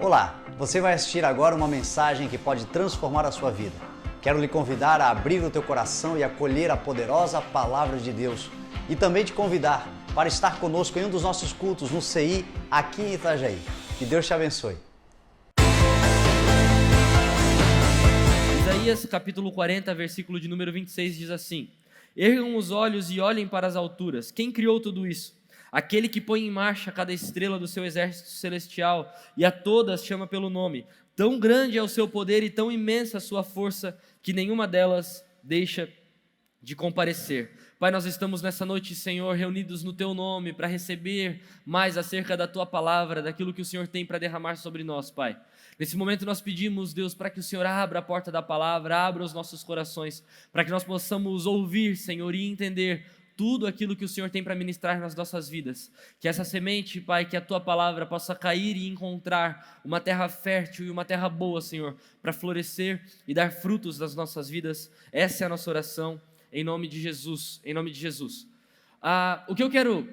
Olá, você vai assistir agora uma mensagem que pode transformar a sua vida. Quero lhe convidar a abrir o teu coração e acolher a poderosa Palavra de Deus. E também te convidar para estar conosco em um dos nossos cultos no CI, aqui em Itajaí. Que Deus te abençoe. Isaías capítulo 40, versículo de número 26 diz assim: Ergam os olhos e olhem para as alturas. Quem criou tudo isso? Aquele que põe em marcha cada estrela do seu exército celestial e a todas chama pelo nome. Tão grande é o seu poder e tão imensa a sua força que nenhuma delas deixa de comparecer. Pai, nós estamos nessa noite, Senhor, reunidos no Teu nome para receber mais acerca da Tua palavra, daquilo que o Senhor tem para derramar sobre nós, Pai. Nesse momento nós pedimos, Deus, para que o Senhor abra a porta da palavra, abra os nossos corações, para que nós possamos ouvir, Senhor, e entender tudo aquilo que o Senhor tem para ministrar nas nossas vidas. Que essa semente, Pai, que a Tua palavra possa cair e encontrar uma terra fértil e uma terra boa, Senhor, para florescer e dar frutos nas nossas vidas. Essa é a nossa oração, em nome de Jesus, em nome de Jesus. O que eu quero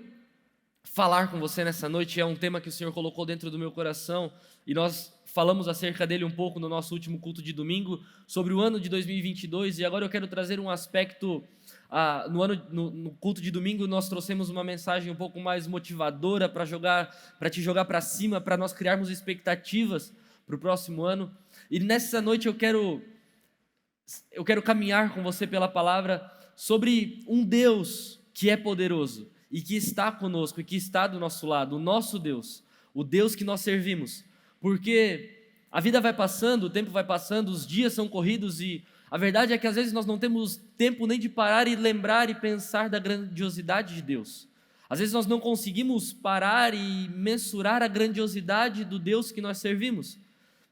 falar com você nessa noite é um tema que o Senhor colocou dentro do meu coração e nós falamos acerca dele um pouco no nosso último culto de domingo, sobre o ano de 2022, e agora eu quero trazer um aspecto. No culto de domingo nós trouxemos uma mensagem um pouco mais motivadora para te jogar para cima, para nós criarmos expectativas para o próximo ano. E nessa noite eu quero caminhar com você pela palavra sobre um Deus que é poderoso e que está conosco e que está do nosso lado, o nosso Deus, o Deus que nós servimos. Porque a vida vai passando, o tempo vai passando, os dias são corridos e a verdade é que às vezes nós não temos tempo nem de parar e lembrar e pensar da grandiosidade de Deus. Às vezes nós não conseguimos parar e mensurar a grandiosidade do Deus que nós servimos.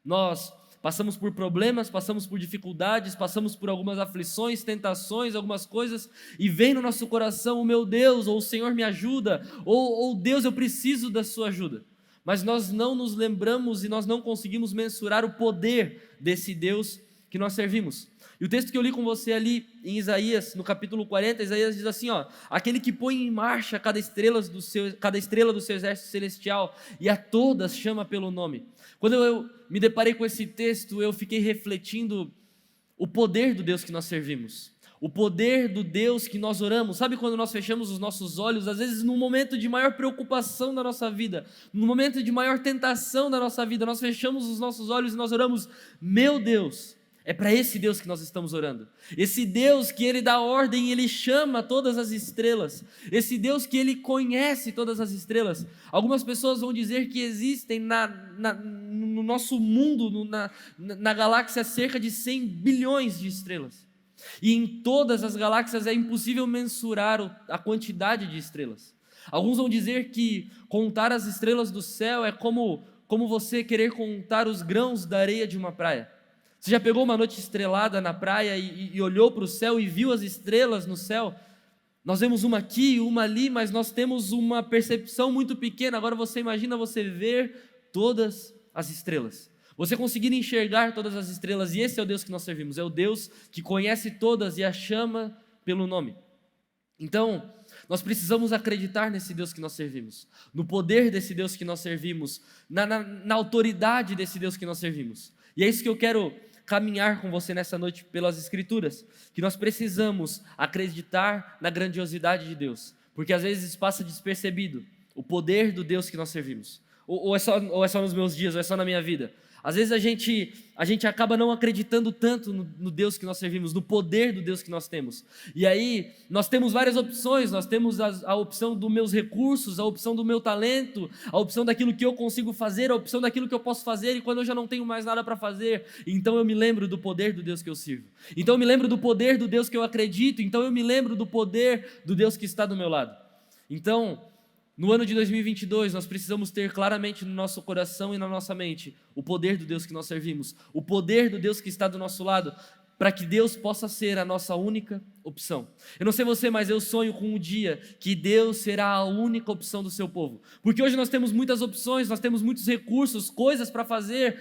Nós passamos por problemas, passamos por dificuldades, passamos por algumas aflições, tentações, algumas coisas, e vem no nosso coração o meu Deus, ou o Senhor me ajuda, ou Deus, eu preciso da sua ajuda. Mas nós não nos lembramos e nós não conseguimos mensurar o poder desse Deus que nós servimos. E o texto que eu li com você ali em Isaías, no capítulo 40, Isaías diz assim, aquele que põe em marcha cada estrela do seu exército celestial e a todas chama pelo nome. Quando eu me deparei com esse texto, eu fiquei refletindo o poder do Deus que nós servimos, o poder do Deus que nós oramos. Sabe quando nós fechamos os nossos olhos, às vezes num momento de maior preocupação da nossa vida, num momento de maior tentação da nossa vida, nós fechamos os nossos olhos e nós oramos, meu Deus. É para esse Deus que nós estamos orando. Esse Deus que Ele dá ordem, Ele chama todas as estrelas. Esse Deus que Ele conhece todas as estrelas. Algumas pessoas vão dizer que existem no nosso mundo, na galáxia, cerca de 100 bilhões de estrelas. E em todas as galáxias é impossível mensurar a quantidade de estrelas. Alguns vão dizer que contar as estrelas do céu é como você querer contar os grãos da areia de uma praia. Você já pegou uma noite estrelada na praia e olhou para o céu e viu as estrelas no céu? Nós vemos uma aqui, uma ali, mas nós temos uma percepção muito pequena. Agora você imagina você ver todas as estrelas. Você conseguir enxergar todas as estrelas, e esse é o Deus que nós servimos. É o Deus que conhece todas e a chama pelo nome. Então, nós precisamos acreditar nesse Deus que nós servimos, no poder desse Deus que nós servimos, na autoridade desse Deus que nós servimos. E é isso que eu quero caminhar com você nessa noite pelas Escrituras, que nós precisamos acreditar na grandiosidade de Deus, porque às vezes passa despercebido o poder do Deus que nós servimos, ou é só nos meus dias, ou é só na minha vida. Às vezes a gente acaba não acreditando tanto no Deus que nós servimos, no poder do Deus que nós temos. E aí nós temos várias opções, nós temos a opção dos meus recursos, a opção do meu talento, a opção daquilo que eu consigo fazer, a opção daquilo que eu posso fazer, e quando eu já não tenho mais nada para fazer, então eu me lembro do poder do Deus que eu sirvo. Então eu me lembro do poder do Deus que eu acredito, então eu me lembro do poder do Deus que está do meu lado. Então, no ano de 2022, nós precisamos ter claramente no nosso coração e na nossa mente o poder do Deus que nós servimos, o poder do Deus que está do nosso lado, para que Deus possa ser a nossa única opção. Eu não sei você, mas eu sonho com um dia que Deus será a única opção do seu povo, porque hoje nós temos muitas opções, nós temos muitos recursos, coisas para fazer,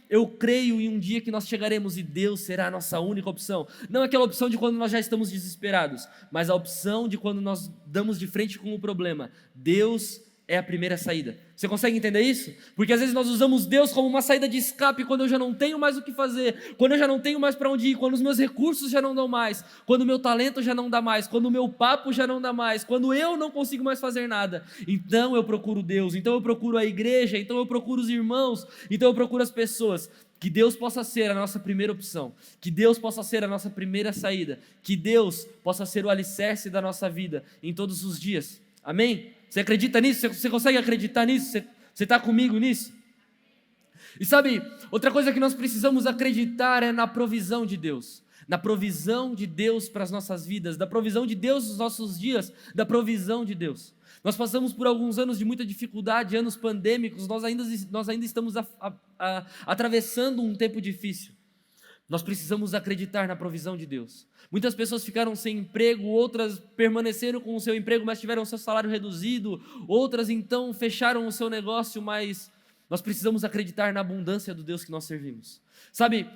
eu creio em um dia que nós chegaremos e Deus será a nossa única opção, não aquela opção de quando nós já estamos desesperados, mas a opção de quando nós damos de frente com o problema. Deus é a primeira saída. Você consegue entender isso? Porque às vezes nós usamos Deus como uma saída de escape quando eu já não tenho mais o que fazer, quando eu já não tenho mais para onde ir, quando os meus recursos já não dão mais, quando o meu talento já não dá mais, quando o meu papo já não dá mais, quando eu não consigo mais fazer nada. Então eu procuro Deus, então eu procuro a igreja, então eu procuro os irmãos, então eu procuro as pessoas. Que Deus possa ser a nossa primeira opção, que Deus possa ser a nossa primeira saída, que Deus possa ser o alicerce da nossa vida em todos os dias. Amém? Você acredita nisso? Você consegue acreditar nisso? Você está comigo nisso? E sabe, outra coisa que nós precisamos acreditar é na provisão de Deus. Na provisão de Deus para as nossas vidas, da provisão de Deus nos nossos dias, da provisão de Deus. Nós passamos por alguns anos de muita dificuldade, anos pandêmicos, nós ainda estamos atravessando um tempo difícil. Nós precisamos acreditar na provisão de Deus. Muitas pessoas ficaram sem emprego, outras permaneceram com o seu emprego, mas tiveram o seu salário reduzido, outras então fecharam o seu negócio, mas nós precisamos acreditar na abundância do Deus que nós servimos. Sabe,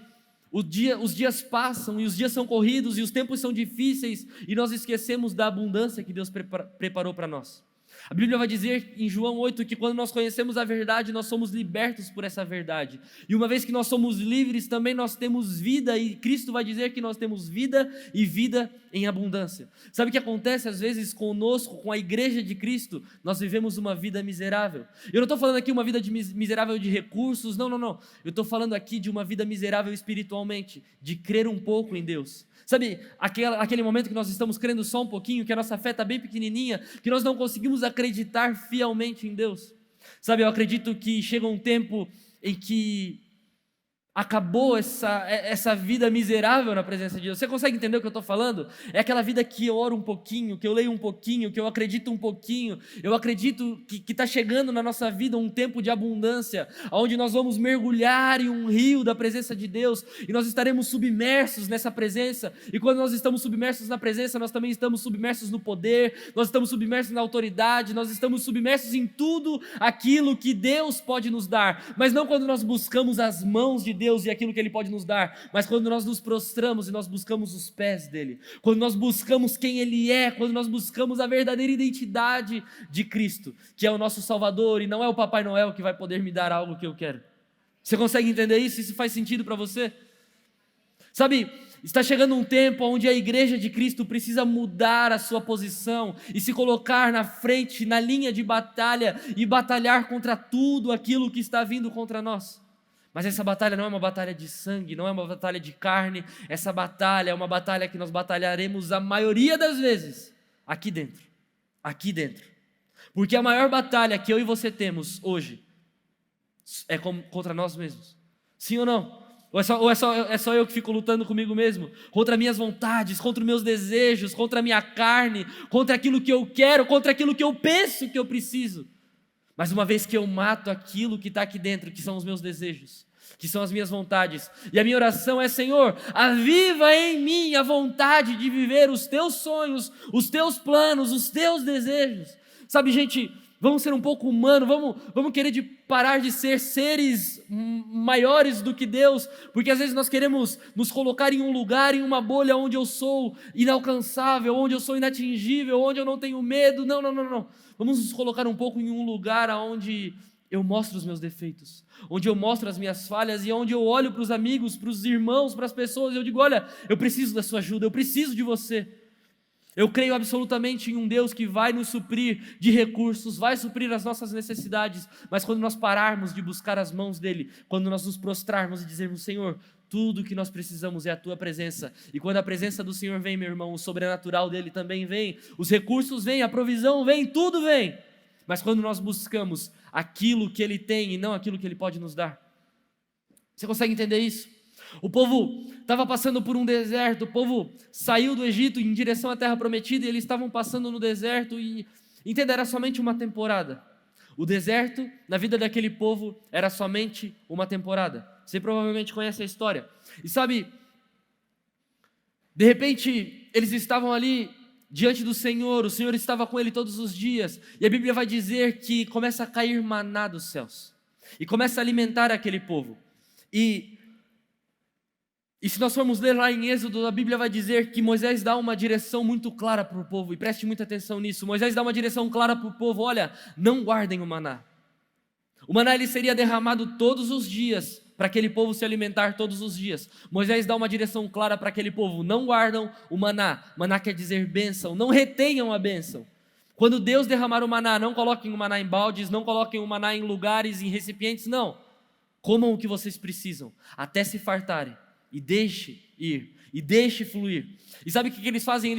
os dias passam e os dias são corridos e os tempos são difíceis e nós esquecemos da abundância que Deus preparou para nós. A Bíblia vai dizer em João 8 que quando nós conhecemos a verdade, nós somos libertos por essa verdade. E uma vez que nós somos livres, também nós temos vida, e Cristo vai dizer que nós temos vida e vida em abundância. Sabe o que acontece às vezes conosco, com a igreja de Cristo? Nós vivemos uma vida miserável. Eu não estou falando aqui uma vida miserável de recursos, não. Eu estou falando aqui de uma vida miserável espiritualmente, de crer um pouco em Deus. Sabe, aquele momento que nós estamos crendo só um pouquinho, que a nossa fé está bem pequenininha, que nós não conseguimos acreditar fielmente em Deus. Sabe, eu acredito que chega um tempo em que acabou essa vida miserável na presença de Deus. Você consegue entender o que eu estou falando? É aquela vida que eu oro um pouquinho, que eu leio um pouquinho, que eu acredito um pouquinho. Eu acredito que está chegando na nossa vida um tempo de abundância, onde nós vamos mergulhar em um rio da presença de Deus e nós estaremos submersos nessa presença. E quando nós estamos submersos na presença, nós também estamos submersos no poder, nós estamos submersos na autoridade, nós estamos submersos em tudo aquilo que Deus pode nos dar. Mas não quando nós buscamos as mãos de Deus e aquilo que Ele pode nos dar, mas quando nós nos prostramos e nós buscamos os pés dEle, quando nós buscamos quem Ele é, quando nós buscamos a verdadeira identidade de Cristo, que é o nosso Salvador e não é o Papai Noel que vai poder me dar algo que eu quero. Você consegue entender isso? Isso faz sentido para você? Sabe, está chegando um tempo onde a igreja de Cristo precisa mudar a sua posição e se colocar na frente, na linha de batalha e batalhar contra tudo aquilo que está vindo contra nós. Mas essa batalha não é uma batalha de sangue, não é uma batalha de carne, essa batalha é uma batalha que nós batalharemos a maioria das vezes aqui dentro, porque a maior batalha que eu e você temos hoje é contra nós mesmos, sim ou não? Ou é só eu que fico lutando comigo mesmo, contra minhas vontades, contra os meus desejos, contra a minha carne, contra aquilo que eu quero, contra aquilo que eu penso que eu preciso? Mas uma vez que eu mato aquilo que está aqui dentro, que são os meus desejos, que são as minhas vontades, e a minha oração é: Senhor, aviva em mim a vontade de viver os teus sonhos, os teus planos, os teus desejos. Sabe, gente, vamos ser um pouco humanos, vamos querer parar de ser seres maiores do que Deus, porque às vezes nós queremos nos colocar em um lugar, em uma bolha onde eu sou inalcançável, onde eu sou inatingível, onde eu não tenho medo. Não. Vamos nos colocar um pouco em um lugar onde eu mostro os meus defeitos, onde eu mostro as minhas falhas e onde eu olho para os amigos, para os irmãos, para as pessoas e eu digo: olha, eu preciso da sua ajuda, eu preciso de você. Eu creio absolutamente em um Deus que vai nos suprir de recursos, vai suprir as nossas necessidades, mas quando nós pararmos de buscar as mãos dEle, quando nós nos prostrarmos e dizermos: Senhor, tudo o que nós precisamos é a Tua presença, e quando a presença do Senhor vem, meu irmão, o sobrenatural dEle também vem, os recursos vêm, a provisão vem, tudo vem, mas quando nós buscamos aquilo que Ele tem e não aquilo que Ele pode nos dar. Você consegue entender isso? O povo estava passando por um deserto, o povo saiu do Egito em direção à terra prometida e eles estavam passando no deserto e, entenda, era somente uma temporada. O deserto, na vida daquele povo, era somente uma temporada. Você provavelmente conhece a história. E sabe, de repente, eles estavam ali diante do Senhor, o Senhor estava com ele todos os dias, e a Bíblia vai dizer que começa a cair maná dos céus, e começa a alimentar aquele povo. E E se nós formos ler lá em Êxodo, a Bíblia vai dizer que Moisés dá uma direção muito clara para o povo, e preste muita atenção nisso. Moisés dá uma direção clara para o povo: olha, não guardem o maná. O maná ele seria derramado todos os dias, para aquele povo se alimentar todos os dias. Moisés dá uma direção clara para aquele povo: não guardam o maná. Maná quer dizer bênção, não retenham a bênção. Quando Deus derramar o maná, não coloquem o maná em baldes, não coloquem o maná em lugares, em recipientes, não. Comam o que vocês precisam, até se fartarem. E deixe ir, e deixe fluir. E sabe o que eles fazem?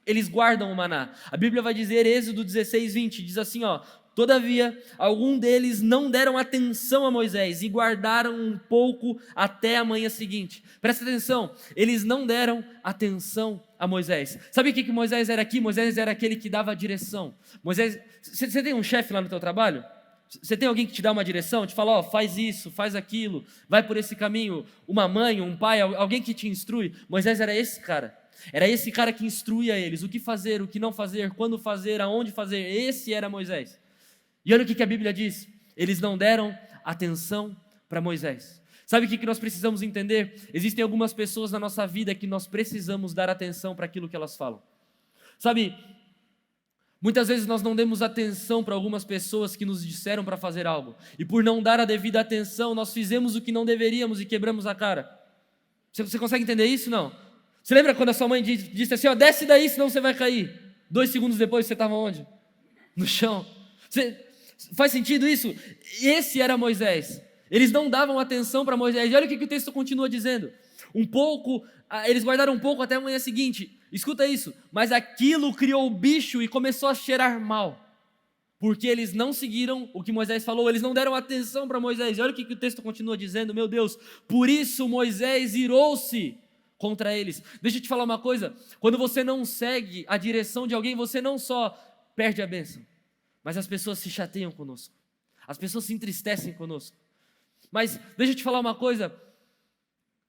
Eles guardam o maná. A Bíblia vai dizer, Êxodo 16, 20, diz assim, ó: todavia, algum deles não deram atenção a Moisés e guardaram um pouco até a manhã seguinte. Presta atenção, eles não deram atenção a Moisés. Sabe o que Moisés era aqui? Moisés era aquele que dava a direção. Moisés, você tem um chefe lá no teu trabalho? Você tem alguém que te dá uma direção, te fala, ó, faz isso, faz aquilo, vai por esse caminho, uma mãe, um pai, alguém que te instrui? Moisés era esse cara que instruía eles, o que fazer, o que não fazer, quando fazer, aonde fazer. Esse era Moisés. E olha o que a Bíblia diz: eles não deram atenção para Moisés. Sabe o que nós precisamos entender? Existem algumas pessoas na nossa vida que nós precisamos dar atenção para aquilo que elas falam. Sabe, muitas vezes nós não demos atenção para algumas pessoas que nos disseram para fazer algo, e por não dar a devida atenção, nós fizemos o que não deveríamos e quebramos a cara. Você consegue entender isso? Não? Você lembra quando a sua mãe disse assim, ó, desce daí, senão você vai cair? 2 segundos depois você estava onde? No chão. Faz sentido isso? Esse era Moisés. Eles não davam atenção para Moisés. E olha o que o texto continua dizendo. Eles guardaram um pouco até a manhã seguinte. Escuta isso. Mas aquilo criou o bicho e começou a cheirar mal. Porque eles não seguiram o que Moisés falou. Eles não deram atenção para Moisés. E olha o que o texto continua dizendo. Meu Deus. Por isso Moisés irou-se contra eles. Deixa eu te falar uma coisa. Quando você não segue a direção de alguém, você não só perde a bênção, mas as pessoas se chateiam conosco. As pessoas se entristecem conosco. Mas deixa eu te falar uma coisa.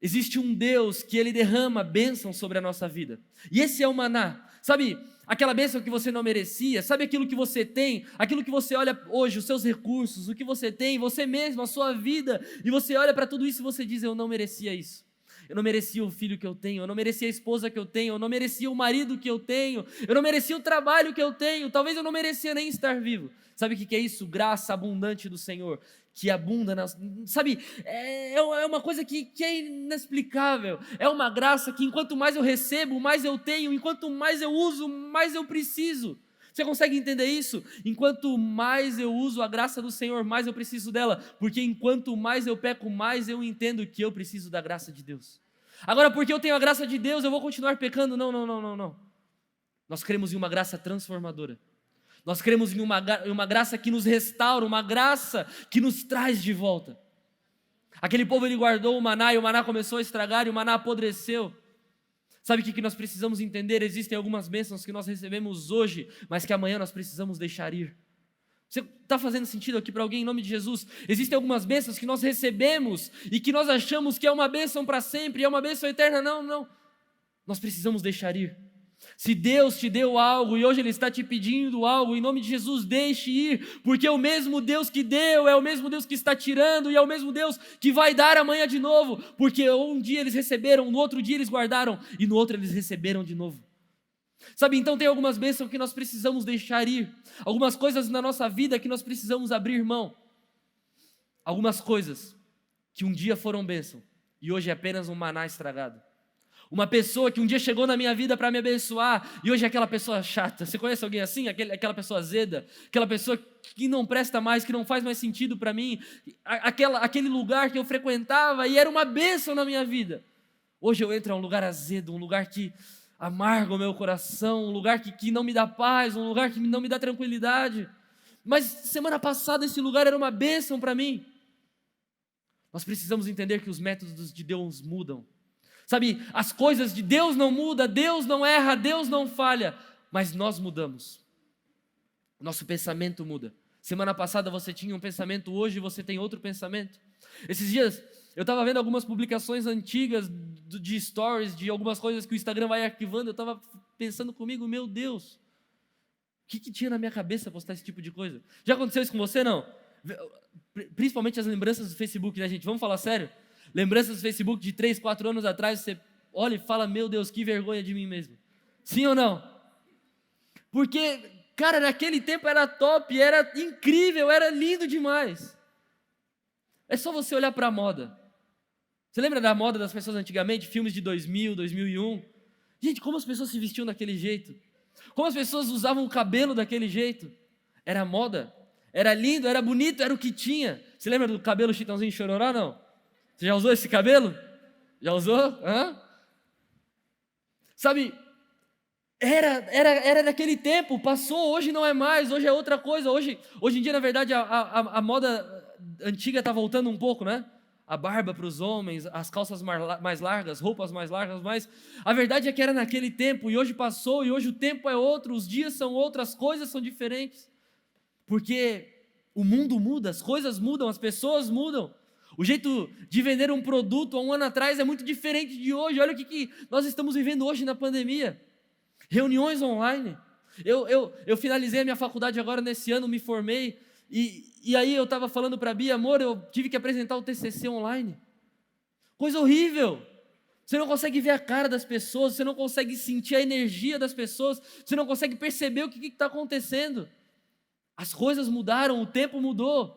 Existe um Deus que Ele derrama bênção sobre a nossa vida. E esse é o maná. Sabe, aquela bênção que você não merecia? Sabe aquilo que você tem? Aquilo que você olha hoje, os seus recursos, o que você tem, você mesmo, a sua vida. E você olha para tudo isso e você diz, eu não merecia isso. Eu não merecia o filho que eu tenho, eu não merecia a esposa que eu tenho, eu não merecia o marido que eu tenho, eu não merecia o trabalho que eu tenho, talvez eu não merecia nem estar vivo. Sabe o que é isso? Graça abundante do Senhor, que abunda, sabe, é uma coisa que é inexplicável, é uma graça que enquanto mais eu recebo, mais eu tenho, enquanto mais eu uso, mais eu preciso. Você consegue entender isso? Enquanto mais eu uso a graça do Senhor, mais eu preciso dela, porque enquanto mais eu peco, mais eu entendo que eu preciso da graça de Deus. Agora, porque eu tenho a graça de Deus, eu vou continuar pecando? Não. Nós cremos em uma graça transformadora. Nós cremos em uma graça que nos restaura, uma graça que nos traz de volta. Aquele povo, ele guardou o maná e o maná começou a estragar e o maná apodreceu. Sabe o que nós precisamos entender? Existem algumas bênçãos que nós recebemos hoje, mas que amanhã nós precisamos deixar ir. Você está fazendo sentido aqui para alguém em nome de Jesus? Existem algumas bênçãos que nós recebemos e que nós achamos que é uma bênção para sempre, é uma bênção eterna. Não. Nós precisamos deixar ir. Se Deus te deu algo e hoje Ele está te pedindo algo, em nome de Jesus, deixe ir, porque o mesmo Deus que deu é o mesmo Deus que está tirando e é o mesmo Deus que vai dar amanhã de novo, porque um dia eles receberam, no outro dia eles guardaram e no outro eles receberam de novo. Sabe, então tem algumas bênçãos que nós precisamos deixar ir, algumas coisas na nossa vida que nós precisamos abrir mão, algumas coisas que um dia foram bênção e hoje é apenas um maná estragado. Uma pessoa que um dia chegou na minha vida para me abençoar e hoje é aquela pessoa chata. Você conhece alguém assim? Aquela pessoa azeda? Aquela pessoa que não presta mais, que não faz mais sentido para mim? Aquele lugar que eu frequentava e era uma bênção na minha vida. Hoje eu entro a um lugar azedo, um lugar que amarga o meu coração, um lugar que não me dá paz, um lugar que não me dá tranquilidade. Mas semana passada esse lugar era uma bênção para mim. Nós precisamos entender que os métodos de Deus mudam. Sabe, as coisas de Deus não mudam, Deus não erra, Deus não falha, mas nós mudamos. Nosso pensamento muda. Semana passada você tinha um pensamento, hoje você tem outro pensamento. Esses dias eu estava vendo algumas publicações antigas de stories, de algumas coisas que o Instagram vai arquivando, eu estava pensando comigo, meu Deus, o que tinha na minha cabeça postar esse tipo de coisa? Já aconteceu isso com você, não? Principalmente as lembranças do Facebook, né, gente? Vamos falar sério? lembranças do Facebook de 3, 4 anos atrás, você olha e fala, meu Deus, que vergonha de mim mesmo. Sim ou não? Porque, cara, naquele tempo era top, era incrível, era lindo demais. É só você olhar para a moda. Você lembra da moda das pessoas antigamente? Filmes de 2000, 2001? Gente, como as pessoas se vestiam daquele jeito? Como as pessoas usavam o cabelo daquele jeito? Era moda, era lindo, era bonito, era o que tinha. Você lembra do cabelo Chitãozinho Chororó, não? Você já usou esse cabelo? Já usou? Hã? Sabe, era daquele tempo, passou, hoje não é mais, hoje é outra coisa. Hoje em dia, na verdade, a moda antiga está voltando um pouco, né? A barba para os homens, as calças mais largas, roupas mais largas, mas a verdade é que era naquele tempo, e hoje passou, e hoje o tempo é outro, os dias são outros, as coisas são diferentes, porque o mundo muda, as coisas mudam, as pessoas mudam. O jeito de vender um produto há um ano atrás é muito diferente de hoje. Olha o que nós estamos vivendo hoje na pandemia. Reuniões online. Eu finalizei a minha faculdade agora nesse ano, me formei, e aí eu estava falando para a Bia, amor, eu tive que apresentar o TCC online. Coisa horrível. Você não consegue ver a cara das pessoas, você não consegue sentir a energia das pessoas, você não consegue perceber o que está acontecendo. As coisas mudaram, o tempo mudou.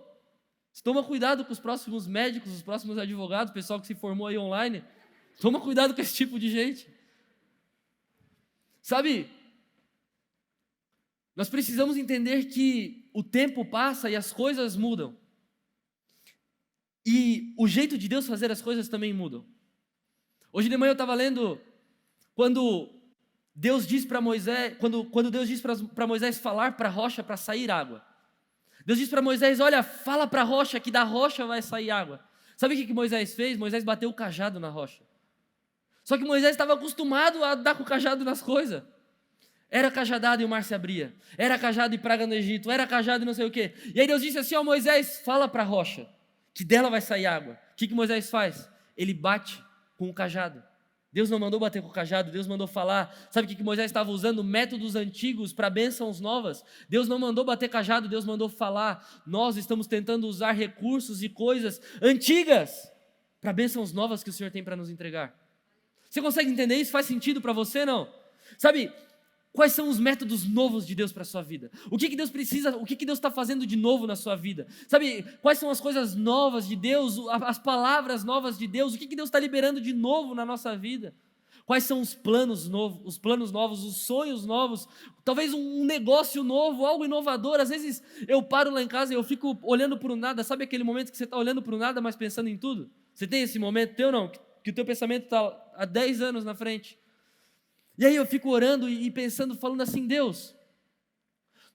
Toma cuidado com os próximos médicos, os próximos advogados, o pessoal que se formou aí online. Toma cuidado com esse tipo de gente. Sabe, nós precisamos entender que o tempo passa e as coisas mudam. E o jeito de Deus fazer as coisas também mudam. Hoje de manhã eu estava lendo, quando Deus diz para Moisés, quando Deus diz para Moisés falar para a rocha para sair água. Deus diz para Moisés, olha, fala para a rocha que da rocha vai sair água. Sabe o que Moisés fez? Moisés bateu o cajado na rocha. Só que Moisés estava acostumado a dar com o cajado nas coisas. Era cajadado e o mar se abria. Era cajado e praga no Egito. Era cajado e não sei o quê. E aí Deus disse assim, ó Moisés, fala para a rocha, que dela vai sair água. O que Moisés faz? Ele bate com o cajado. Deus não mandou bater com o cajado, Deus mandou falar. Sabe o que Moisés estava usando? Métodos antigos para bênçãos novas. Deus não mandou bater cajado, Deus mandou falar. Nós estamos tentando usar recursos e coisas antigas para bênçãos novas que o Senhor tem para nos entregar. Você consegue entender isso? Faz sentido para você, não? Sabe, quais são os métodos novos de Deus para a sua vida? O que Deus precisa, o que Deus está fazendo de novo na sua vida? Sabe, quais são as coisas novas de Deus, as palavras novas de Deus? O que Deus está liberando de novo na nossa vida? Quais são os planos novos, os sonhos novos? Talvez um negócio novo, algo inovador. Às vezes eu paro lá em casa e eu fico olhando para o nada. Sabe aquele momento que você está olhando para o nada, mas pensando em tudo? Você tem esse momento teu, não? Que o teu pensamento está há 10 anos na frente. E aí eu fico orando e pensando, falando assim, Deus,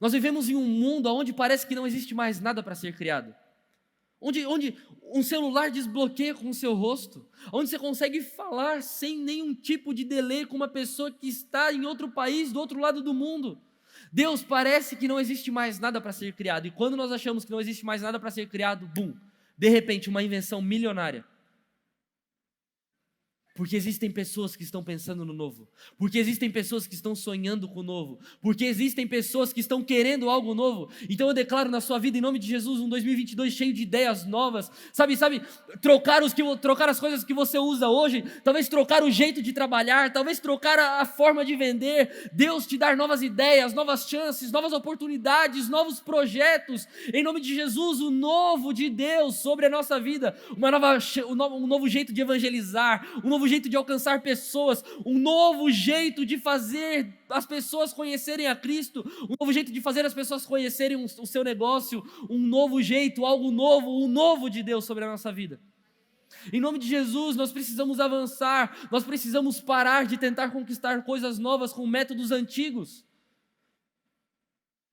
nós vivemos em um mundo onde parece que não existe mais nada para ser criado. Onde um celular desbloqueia com o seu rosto, onde você consegue falar sem nenhum tipo de delay com uma pessoa que está em outro país, do outro lado do mundo. Deus, parece que não existe mais nada para ser criado. E quando nós achamos que não existe mais nada para ser criado, bum, de repente uma invenção milionária. Porque existem pessoas que estão pensando no novo. Porque existem pessoas que estão sonhando com o novo. Porque existem pessoas que estão querendo algo novo. Então eu declaro na sua vida, em nome de Jesus, um 2022 cheio de ideias novas. Sabe, trocar as coisas que você usa hoje. Talvez trocar o jeito de trabalhar. Talvez trocar a forma de vender. Deus te dar novas ideias, novas chances, novas oportunidades, novos projetos. Em nome de Jesus, o novo de Deus sobre a nossa vida. Um novo jeito de evangelizar. Um novo jeito de alcançar pessoas, um novo jeito de fazer as pessoas conhecerem a Cristo, um novo jeito de fazer as pessoas conhecerem o seu negócio, um novo jeito, algo novo, o novo de Deus sobre a nossa vida. Em nome de Jesus, nós precisamos avançar, nós precisamos parar de tentar conquistar coisas novas com métodos antigos.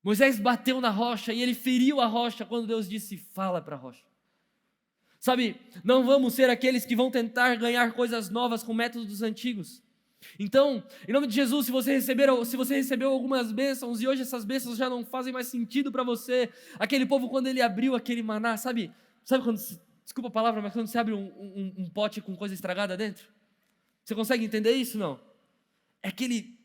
Moisés bateu na rocha e ele feriu a rocha quando Deus disse, fala para a rocha. Sabe, não vamos ser aqueles que vão tentar ganhar coisas novas com métodos antigos. Então, em nome de Jesus, se você recebeu algumas bênçãos e hoje essas bênçãos já não fazem mais sentido para você, aquele povo quando ele abriu aquele maná, sabe quando, desculpa a palavra, mas quando você abre um pote com coisa estragada dentro? Você consegue entender isso, não? É aquele,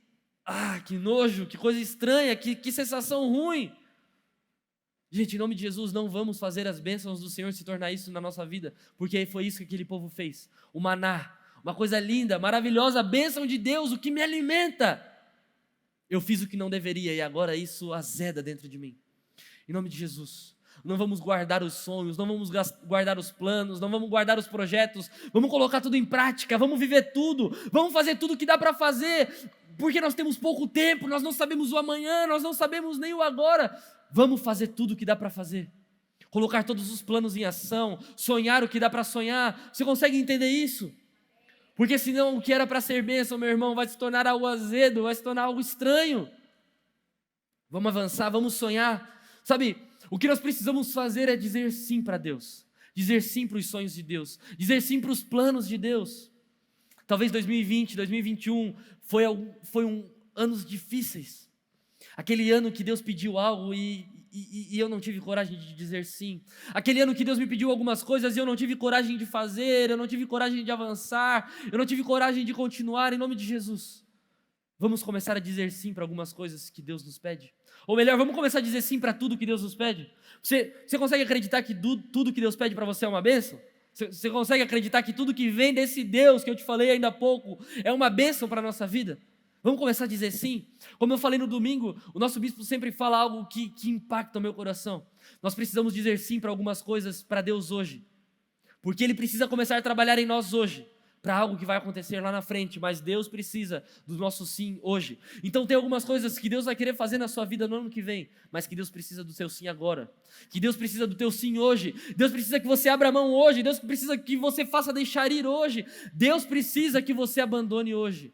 que nojo, que coisa estranha, que sensação ruim. Gente, em nome de Jesus, não vamos fazer as bênçãos do Senhor se tornar isso na nossa vida, porque foi isso que aquele povo fez. O maná, uma coisa linda, maravilhosa, a bênção de Deus, o que me alimenta. Eu fiz o que não deveria e agora isso azeda dentro de mim. Em nome de Jesus, não vamos guardar os sonhos, não vamos guardar os planos, não vamos guardar os projetos, vamos colocar tudo em prática, vamos viver tudo, vamos fazer tudo o que dá para fazer, porque nós temos pouco tempo, nós não sabemos o amanhã, nós não sabemos nem o agora. Vamos fazer tudo o que dá para fazer, colocar todos os planos em ação, sonhar o que dá para sonhar. Você consegue entender isso? Porque senão o que era para ser bênção, meu irmão, vai se tornar algo azedo, vai se tornar algo estranho. Vamos avançar, vamos sonhar. Sabe, o que nós precisamos fazer é dizer sim para Deus, dizer sim para os sonhos de Deus, dizer sim para os planos de Deus. Talvez 2020, 2021 foi anos difíceis. Aquele ano que Deus pediu algo e eu não tive coragem de dizer sim. Aquele ano que Deus me pediu algumas coisas e eu não tive coragem de fazer, eu não tive coragem de avançar, eu não tive coragem de continuar. Em nome de Jesus, vamos começar a dizer sim para algumas coisas que Deus nos pede. Ou melhor, vamos começar a dizer sim para tudo que Deus nos pede. Você consegue acreditar que tudo que Deus pede para você é uma bênção? Você consegue acreditar que tudo que vem desse Deus que eu te falei ainda há pouco é uma bênção para a nossa vida? Vamos começar a dizer sim? Como eu falei no domingo, o nosso bispo sempre fala algo que impacta o meu coração. Nós precisamos dizer sim para algumas coisas para Deus hoje, porque Ele precisa começar a trabalhar em nós hoje, para algo que vai acontecer lá na frente, mas Deus precisa do nosso sim hoje. Então tem algumas coisas que Deus vai querer fazer na sua vida no ano que vem, mas que Deus precisa do seu sim agora, que Deus precisa do teu sim hoje, Deus precisa que você abra a mão hoje, Deus precisa que você faça deixar ir hoje, Deus precisa que você abandone hoje.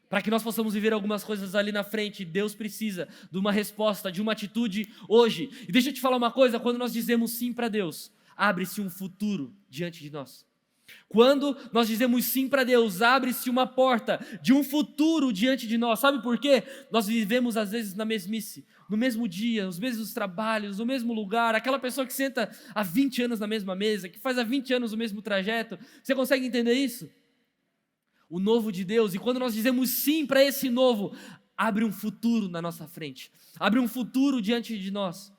Para que nós possamos viver algumas coisas ali na frente, Deus precisa de uma resposta, de uma atitude hoje. E deixa eu te falar uma coisa, quando nós dizemos sim para Deus, abre-se um futuro diante de nós. Quando nós dizemos sim para Deus, abre-se uma porta de um futuro diante de nós. Sabe por quê? Nós vivemos às vezes na mesmice, no mesmo dia, os mesmos trabalhos, no mesmo lugar, aquela pessoa que senta há 20 anos na mesma mesa, que faz há 20 anos o mesmo trajeto. Você consegue entender isso? O novo de Deus, e quando nós dizemos sim para esse novo, abre um futuro na nossa frente, abre um futuro diante de nós.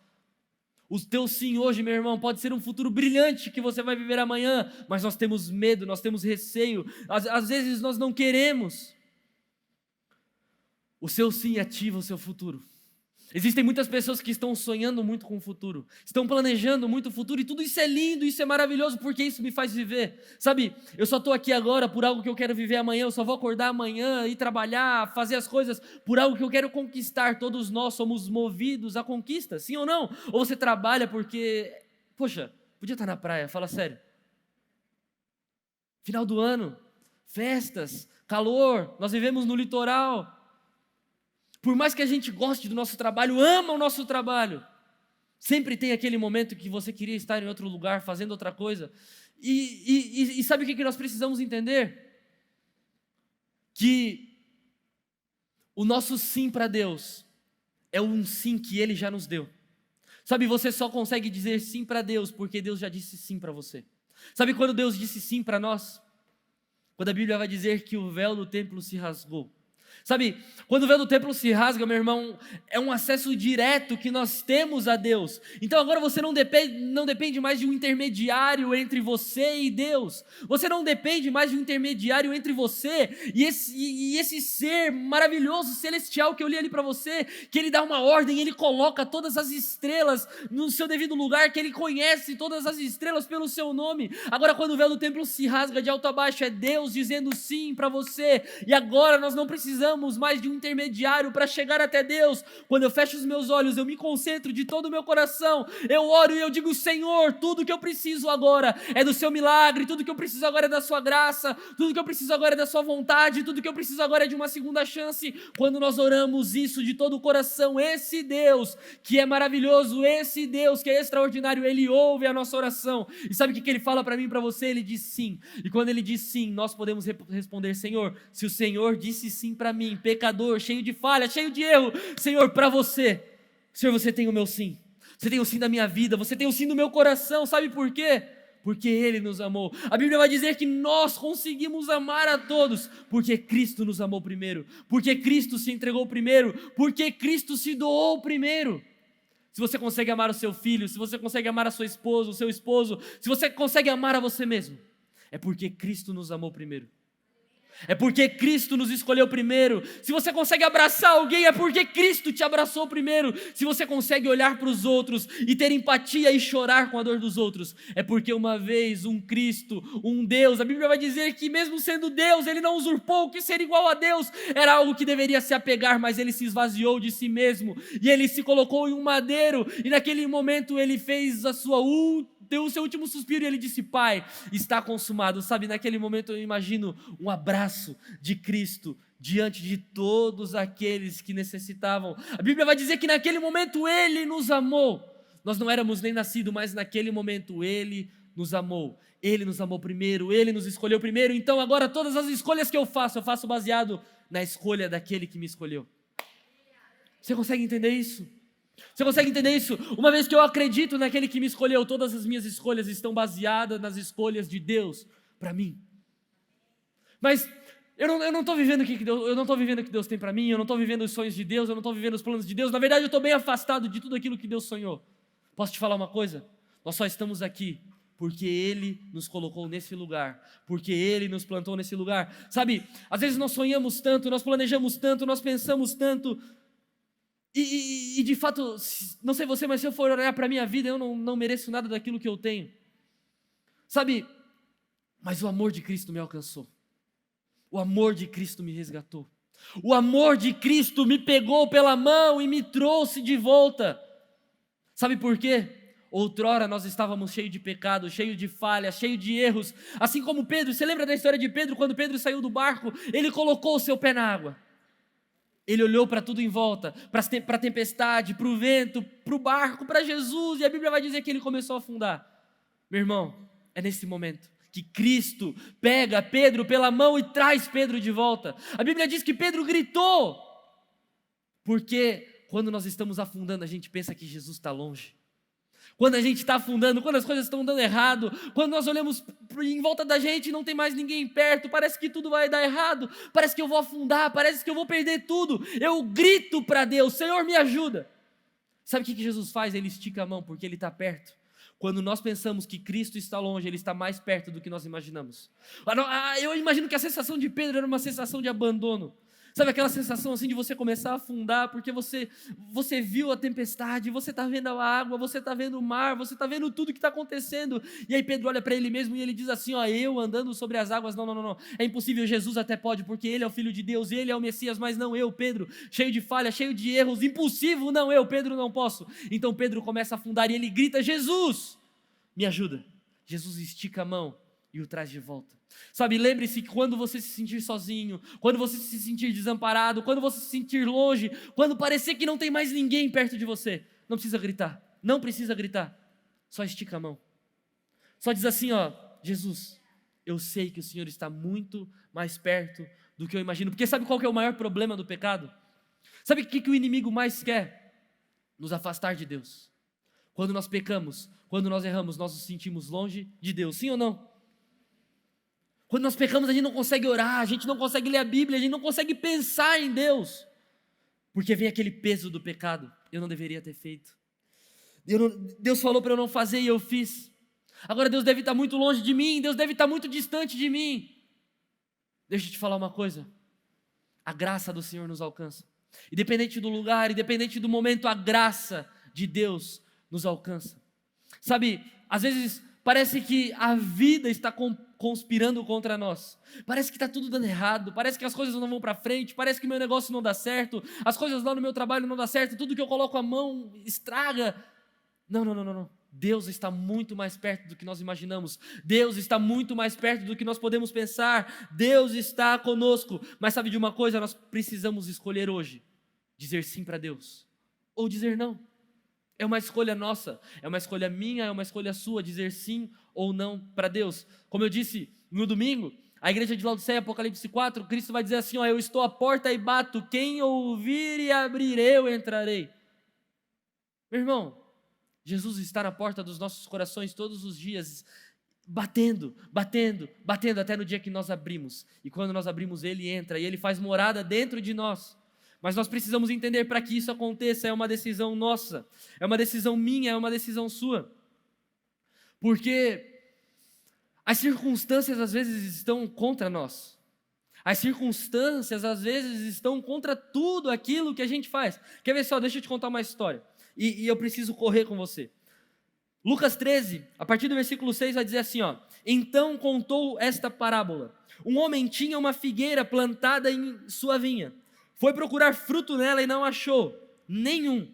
O teu sim hoje, meu irmão, pode ser um futuro brilhante que você vai viver amanhã, mas nós temos medo, nós temos receio, às vezes nós não queremos. O seu sim ativa o seu futuro. Existem muitas pessoas que estão sonhando muito com o futuro, estão planejando muito o futuro, e tudo isso é lindo, isso é maravilhoso, porque isso me faz viver. Sabe, eu só estou aqui agora por algo que eu quero viver amanhã, eu só vou acordar amanhã, ir trabalhar, fazer as coisas por algo que eu quero conquistar. Todos nós somos movidos à conquista, sim ou não? Ou você trabalha porque, poxa, podia estar na praia, fala sério. Final do ano, festas, calor, nós vivemos no litoral. Por mais que a gente goste do nosso trabalho, ama o nosso trabalho, sempre tem aquele momento que você queria estar em outro lugar, fazendo outra coisa. E sabe o que nós precisamos entender? Que o nosso sim para Deus é um sim que Ele já nos deu. Sabe, você só consegue dizer sim para Deus porque Deus já disse sim para você. Sabe quando Deus disse sim para nós? Quando a Bíblia vai dizer que o véu do templo se rasgou. Sabe, quando o véu do templo se rasga, meu irmão, é um acesso direto que nós temos a Deus. Então agora você não depende mais de um intermediário entre você e Deus. Você não depende mais de um intermediário entre você e esse ser maravilhoso, celestial que eu li ali para você, que Ele dá uma ordem, Ele coloca todas as estrelas no seu devido lugar, que Ele conhece todas as estrelas pelo seu nome. Agora quando o véu do templo se rasga de alto a baixo, é Deus dizendo sim para você. E agora nós não precisamos mais de um intermediário para chegar até Deus. Quando eu fecho os meus olhos, eu me concentro de todo o meu coração, eu oro e eu digo: Senhor, tudo que eu preciso agora é do seu milagre, tudo que eu preciso agora é da sua graça, tudo que eu preciso agora é da sua vontade, tudo que eu preciso agora é de uma segunda chance. Quando nós oramos isso de todo o coração, esse Deus que é maravilhoso, esse Deus que é extraordinário, Ele ouve a nossa oração. E sabe o que Ele fala para mim e para você? Ele diz sim. E quando Ele diz sim, nós podemos responder: Senhor, se o Senhor disse sim para mim, pecador, cheio de falha, cheio de erro, Senhor, para você, Senhor, você tem o meu sim, você tem o sim da minha vida, você tem o sim do meu coração. Sabe por quê? Porque Ele nos amou. A Bíblia vai dizer que nós conseguimos amar a todos, porque Cristo nos amou primeiro, porque Cristo se entregou primeiro, porque Cristo se doou primeiro. se você consegue amar o seu filho, se você consegue amar a sua esposa, o seu esposo, se você consegue amar a você mesmo, é porque Cristo nos amou primeiro. É porque Cristo nos escolheu primeiro. Se você consegue abraçar alguém, é porque Cristo te abraçou primeiro. Se você consegue olhar para os outros e ter empatia e chorar com a dor dos outros, é porque uma vez um Cristo, um Deus, a Bíblia vai dizer que mesmo sendo Deus, Ele não usurpou que ser igual a Deus era algo que deveria se apegar, mas Ele se esvaziou de si mesmo, e Ele se colocou em um madeiro, e naquele momento Ele fez deu o seu último suspiro e Ele disse: Pai, está consumado. Sabe, naquele momento eu imagino um abraço de Cristo diante de todos aqueles que necessitavam. A Bíblia vai dizer que naquele momento Ele nos amou. Nós não éramos nem nascidos, mas naquele momento Ele nos amou. Ele nos amou primeiro, Ele nos escolheu primeiro. Então agora todas as escolhas que eu faço baseado na escolha daquele que me escolheu. Você consegue entender isso? Você consegue entender isso? Uma vez que eu acredito naquele que me escolheu, todas as minhas escolhas estão baseadas nas escolhas de Deus para mim. Mas eu não estou vivendo o que Deus, eu não estou vivendo o que Deus tem para mim, eu não estou vivendo os sonhos de Deus, eu não estou vivendo os planos de Deus. Na verdade, eu estou bem afastado de tudo aquilo que Deus sonhou. Posso te falar uma coisa? Nós só estamos aqui porque Ele nos colocou nesse lugar, porque Ele nos plantou nesse lugar. Sabe, às vezes nós sonhamos tanto, nós planejamos tanto, nós pensamos tanto. E de fato, não sei você, mas se eu for olhar para a minha vida, eu não mereço nada daquilo que eu tenho. Sabe, mas o amor de Cristo me alcançou. O amor de Cristo me resgatou. O amor de Cristo me pegou pela mão e me trouxe de volta. Sabe por quê? Outrora nós estávamos cheios de pecado, cheios de falhas, cheios de erros. Assim como Pedro, você lembra da história de Pedro? Quando Pedro saiu do barco, ele colocou o seu pé na água. Ele olhou para tudo em volta, para a tempestade, para o vento, para o barco, para Jesus, e a Bíblia vai dizer que ele começou a afundar. Meu irmão, é nesse momento que Cristo pega Pedro pela mão e traz Pedro de volta. A Bíblia diz que Pedro gritou, porque quando nós estamos afundando, a gente pensa que Jesus está longe. Quando a gente está afundando, quando as coisas estão dando errado, quando nós olhamos em volta da gente e não tem mais ninguém perto, parece que tudo vai dar errado, parece que eu vou afundar, parece que eu vou perder tudo. Eu grito para Deus: Senhor, me ajuda. Sabe o que Jesus faz? Ele estica a mão porque Ele está perto. Quando nós pensamos que Cristo está longe, Ele está mais perto do que nós imaginamos. Eu imagino que a sensação de Pedro era uma sensação de abandono. Sabe aquela sensação assim de você começar a afundar porque você viu a tempestade, você está vendo a água, você está vendo o mar, você está vendo tudo que está acontecendo. E aí Pedro olha para ele mesmo e ele diz assim: eu andando sobre as águas, não, é impossível, Jesus até pode, porque Ele é o Filho de Deus, Ele é o Messias, mas não eu, Pedro, cheio de falha, cheio de erros, impossível, não eu, Pedro, não posso. Então Pedro começa a afundar e ele grita: Jesus, me ajuda. Jesus estica a mão e o traz de volta. Sabe, lembre-se que quando você se sentir sozinho, quando você se sentir desamparado, quando você se sentir longe, quando parecer que não tem mais ninguém perto de você, não precisa gritar, só estica a mão. Só diz assim: Jesus, eu sei que o Senhor está muito mais perto do que eu imagino. Porque sabe qual que é o maior problema do pecado? Sabe o que o inimigo mais quer? Nos afastar de Deus. Quando nós pecamos, quando nós erramos, nós nos sentimos longe de Deus, sim ou não? Quando nós pecamos, a gente não consegue orar, a gente não consegue ler a Bíblia, a gente não consegue pensar em Deus, porque vem aquele peso do pecado. Eu não deveria ter feito. Deus falou para eu não fazer e eu fiz. Agora Deus deve estar muito longe de mim, Deus deve estar muito distante de mim. Deixa eu te falar uma coisa: a graça do Senhor nos alcança. Independente do lugar, independente do momento, a graça de Deus nos alcança. Sabe, às vezes parece que a vida está conspirando contra nós. Parece que está tudo dando errado, parece que as coisas não vão para frente, parece que meu negócio não dá certo, as coisas lá no meu trabalho não dá certo, tudo que eu coloco a mão estraga. Não. Deus está muito mais perto do que nós imaginamos. Deus está muito mais perto do que nós podemos pensar. Deus está conosco. Mas sabe de uma coisa? Nós precisamos escolher hoje: dizer sim para Deus ou dizer não. É uma escolha nossa, é uma escolha minha, é uma escolha sua, dizer sim ou não para Deus. Como eu disse no domingo, a igreja de Laodiceia, Apocalipse 4, Cristo vai dizer assim: eu estou à porta e bato, quem ouvir e abrir, eu entrarei. Meu irmão, Jesus está na porta dos nossos corações todos os dias, batendo, até no dia que nós abrimos. E quando nós abrimos, Ele entra e Ele faz morada dentro de nós. Mas nós precisamos entender, para que isso aconteça, é uma decisão nossa, é uma decisão minha, é uma decisão sua. Porque as circunstâncias às vezes estão contra nós. As circunstâncias às vezes estão contra tudo aquilo que a gente faz. Quer ver só? Deixa eu te contar uma história. E eu preciso correr com você. Lucas 13, a partir do versículo 6 vai dizer assim, ó: então contou esta parábola. Um homem tinha uma figueira plantada em sua vinha. Foi procurar fruto nela e não achou nenhum.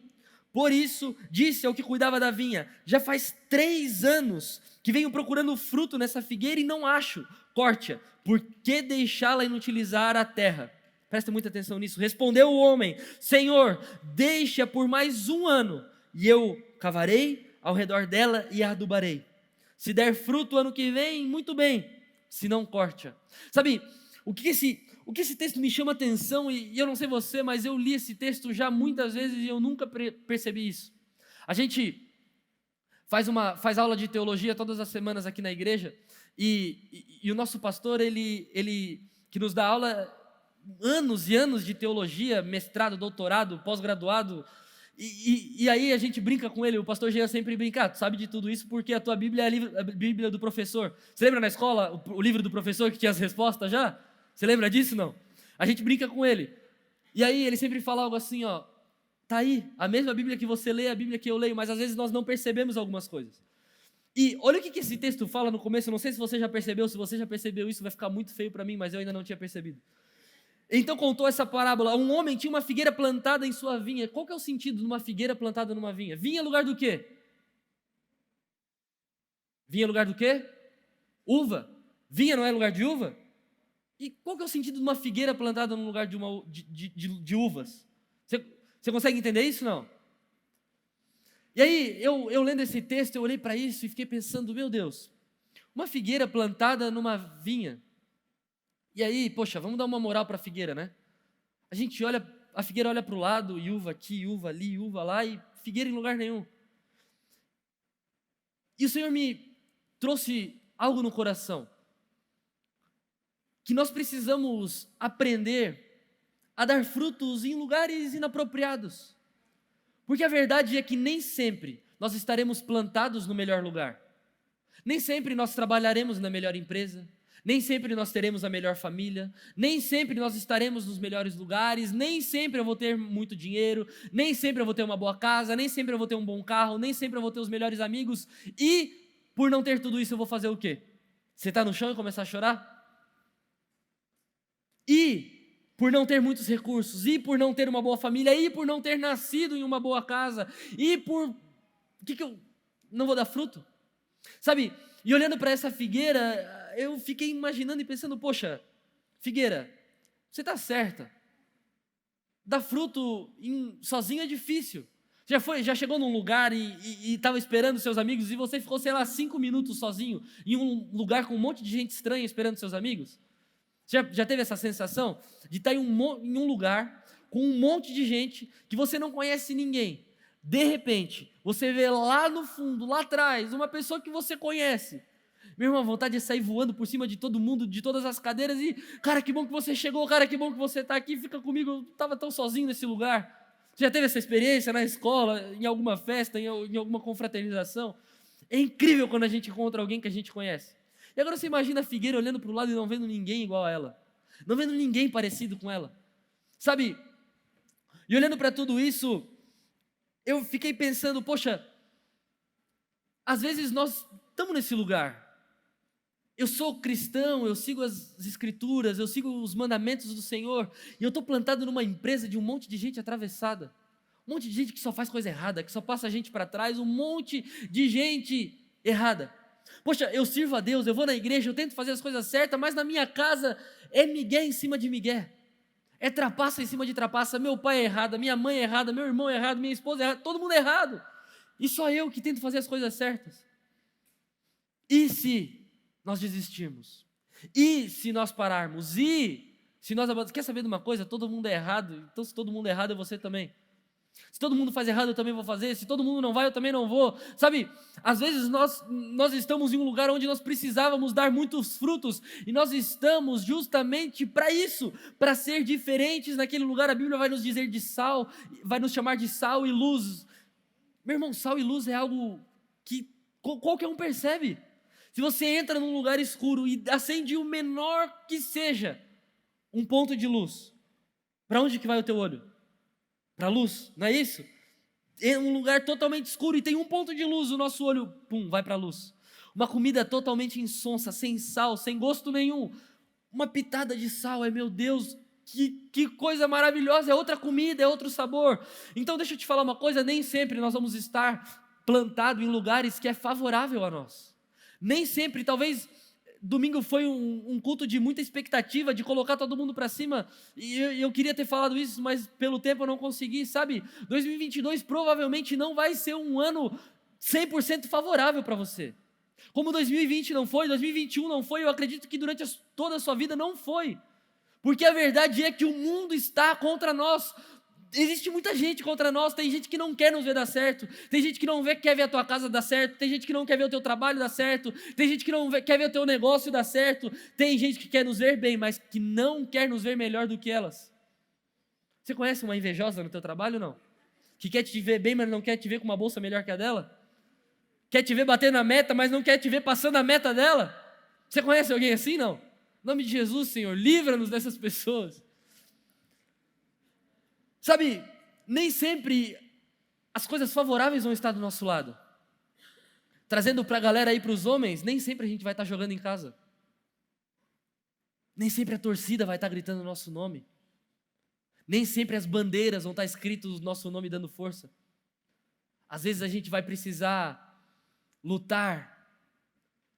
Por isso disse ao que cuidava da vinha: já faz 3 anos que venho procurando fruto nessa figueira e não acho. Corte-a, por que deixá-la inutilizar a terra? Presta muita atenção nisso. Respondeu o homem: Senhor, deixa por mais 1 ano, e eu cavarei ao redor dela e a adubarei. Se der fruto ano que vem, muito bem, se não, corte-a. Sabe, o que esse texto me chama atenção, e eu não sei você, mas eu li esse texto já muitas vezes e eu nunca percebi isso. A gente faz aula de teologia todas as semanas aqui na igreja, e o nosso pastor, ele que nos dá aula, anos e anos de teologia, mestrado, doutorado, pós-graduado, e aí a gente brinca com ele, o pastor Jean sempre brinca: tu sabe de tudo isso porque a tua Bíblia é a Bíblia do professor. Você lembra na escola o livro do professor que tinha as respostas já? Você lembra disso, não? A gente brinca com ele. E aí ele sempre fala algo assim, ó: tá aí, a mesma Bíblia que você lê, a Bíblia que eu leio, mas às vezes nós não percebemos algumas coisas. E olha o que esse texto fala no começo, eu não sei se você já percebeu, se você já percebeu isso vai ficar muito feio para mim, mas eu ainda não tinha percebido. Então contou essa parábola: um homem tinha uma figueira plantada em sua vinha. Qual que é o sentido de uma figueira plantada numa vinha? Vinha é lugar do quê? Vinha é lugar do quê? Uva. Vinha não é lugar de uva? E qual que é o sentido de uma figueira plantada no lugar de uvas? Você consegue entender isso, não? E aí, eu lendo esse texto, eu olhei para isso e fiquei pensando: meu Deus, uma figueira plantada numa vinha. E aí, poxa, vamos dar uma moral para a figueira, né? A gente olha, a figueira olha para o lado, e uva aqui, uva ali, uva lá, e figueira em lugar nenhum. E o Senhor me trouxe algo no coração, que nós precisamos aprender a dar frutos em lugares inapropriados. Porque a verdade é que nem sempre nós estaremos plantados no melhor lugar. Nem sempre nós trabalharemos na melhor empresa. Nem sempre nós teremos a melhor família. Nem sempre nós estaremos nos melhores lugares. Nem sempre eu vou ter muito dinheiro. Nem sempre eu vou ter uma boa casa. Nem sempre eu vou ter um bom carro. Nem sempre eu vou ter os melhores amigos. E por não ter tudo isso eu vou fazer o quê? Sentar no chão e começar a chorar? E por não ter muitos recursos, e por não ter uma boa família, e por não ter nascido em uma boa casa, e por... O que eu não vou dar fruto? Sabe, e olhando para essa figueira, eu fiquei imaginando e pensando: poxa, figueira, você está certa. Dar fruto sozinho é difícil. Já chegou num lugar e estava esperando seus amigos, e você ficou, sei lá, 5 minutos sozinho, em um lugar com um monte de gente estranha esperando seus amigos? Já teve essa sensação de estar em um lugar com um monte de gente que você não conhece ninguém? De repente, você vê lá no fundo, lá atrás, uma pessoa que você conhece. Meu irmão, a vontade de sair voando por cima de todo mundo, de todas as cadeiras, e: cara, que bom que você chegou, cara, que bom que você está aqui, fica comigo, eu estava tão sozinho nesse lugar. Você já teve essa experiência na escola, em alguma festa, em alguma confraternização? É incrível quando a gente encontra alguém que a gente conhece. E agora você imagina a figueira olhando para o lado e não vendo ninguém igual a ela. Não vendo ninguém parecido com ela. Sabe? E olhando para tudo isso, eu fiquei pensando: poxa, às vezes nós estamos nesse lugar. Eu sou cristão, eu sigo as escrituras, eu sigo os mandamentos do Senhor, e eu estou plantado numa empresa de um monte de gente atravessada. Um monte de gente que só faz coisa errada, que só passa a gente para trás, um monte de gente errada. Poxa, eu sirvo a Deus, eu vou na igreja, eu tento fazer as coisas certas, mas na minha casa é migué em cima de migué. É trapaça em cima de trapaça. Meu pai é errado, minha mãe é errada, meu irmão é errado, minha esposa é errada, todo mundo é errado. E só eu que tento fazer as coisas certas. E se nós desistirmos? E se nós pararmos? E se nós... Quer saber de uma coisa? Todo mundo é errado, então se todo mundo é errado é você também. Se todo mundo faz errado, eu também vou fazer. Se todo mundo não vai, eu também não vou. Sabe, às vezes nós estamos em um lugar onde nós precisávamos dar muitos frutos, e nós estamos justamente para isso, para ser diferentes naquele lugar. A Bíblia vai nos dizer de sal, vai nos chamar de sal e luz. Meu irmão, sal e luz é algo que qualquer um percebe. Se você entra num lugar escuro e acende o menor que seja um ponto de luz, para onde que vai o teu olho? Para a luz, não é isso? É um lugar totalmente escuro e tem um ponto de luz, o nosso olho, pum, vai para a luz. Uma comida totalmente insonsa, sem sal, sem gosto nenhum. Uma pitada de sal, meu Deus, que coisa maravilhosa, é outra comida, é outro sabor. Então deixa eu te falar uma coisa, nem sempre nós vamos estar plantados em lugares que é favorável a nós. Nem sempre, talvez domingo foi um culto de muita expectativa, de colocar todo mundo para cima, e eu queria ter falado isso, mas pelo tempo eu não consegui, sabe? 2022 provavelmente não vai ser um ano 100% favorável para você. Como 2020 não foi, 2021 não foi, eu acredito que durante toda a sua vida não foi. Porque a verdade é que o mundo está contra nós. Existe muita gente contra nós, tem gente que não quer nos ver dar certo, tem gente que não quer ver a tua casa dar certo, tem gente que não quer ver o teu trabalho dar certo, tem gente que não quer ver o teu negócio dar certo, tem gente que quer nos ver bem, mas que não quer nos ver melhor do que elas. Você conhece uma invejosa no teu trabalho, não? Que quer te ver bem, mas não quer te ver com uma bolsa melhor que a dela? Quer te ver bater na meta, mas não quer te ver passando a meta dela? Você conhece alguém assim, não? Em nome de Jesus, Senhor, livra-nos dessas pessoas. Sabe, nem sempre as coisas favoráveis vão estar do nosso lado. Trazendo para a galera aí, para os homens, nem sempre a gente vai estar jogando em casa. Nem sempre a torcida vai estar gritando o nosso nome. Nem sempre as bandeiras vão estar escritas o nosso nome dando força. Às vezes a gente vai precisar lutar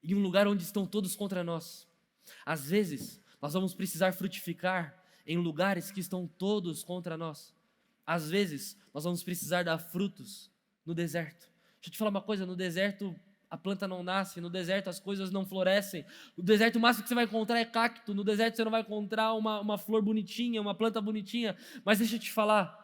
em um lugar onde estão todos contra nós. Às vezes nós vamos precisar frutificar em lugares que estão todos contra nós. Às vezes, nós vamos precisar dar frutos no deserto. Deixa eu te falar uma coisa, no deserto a planta não nasce, no deserto as coisas não florescem. No deserto o máximo que você vai encontrar é cacto, no deserto você não vai encontrar uma flor bonitinha, uma planta bonitinha. Mas deixa eu te falar,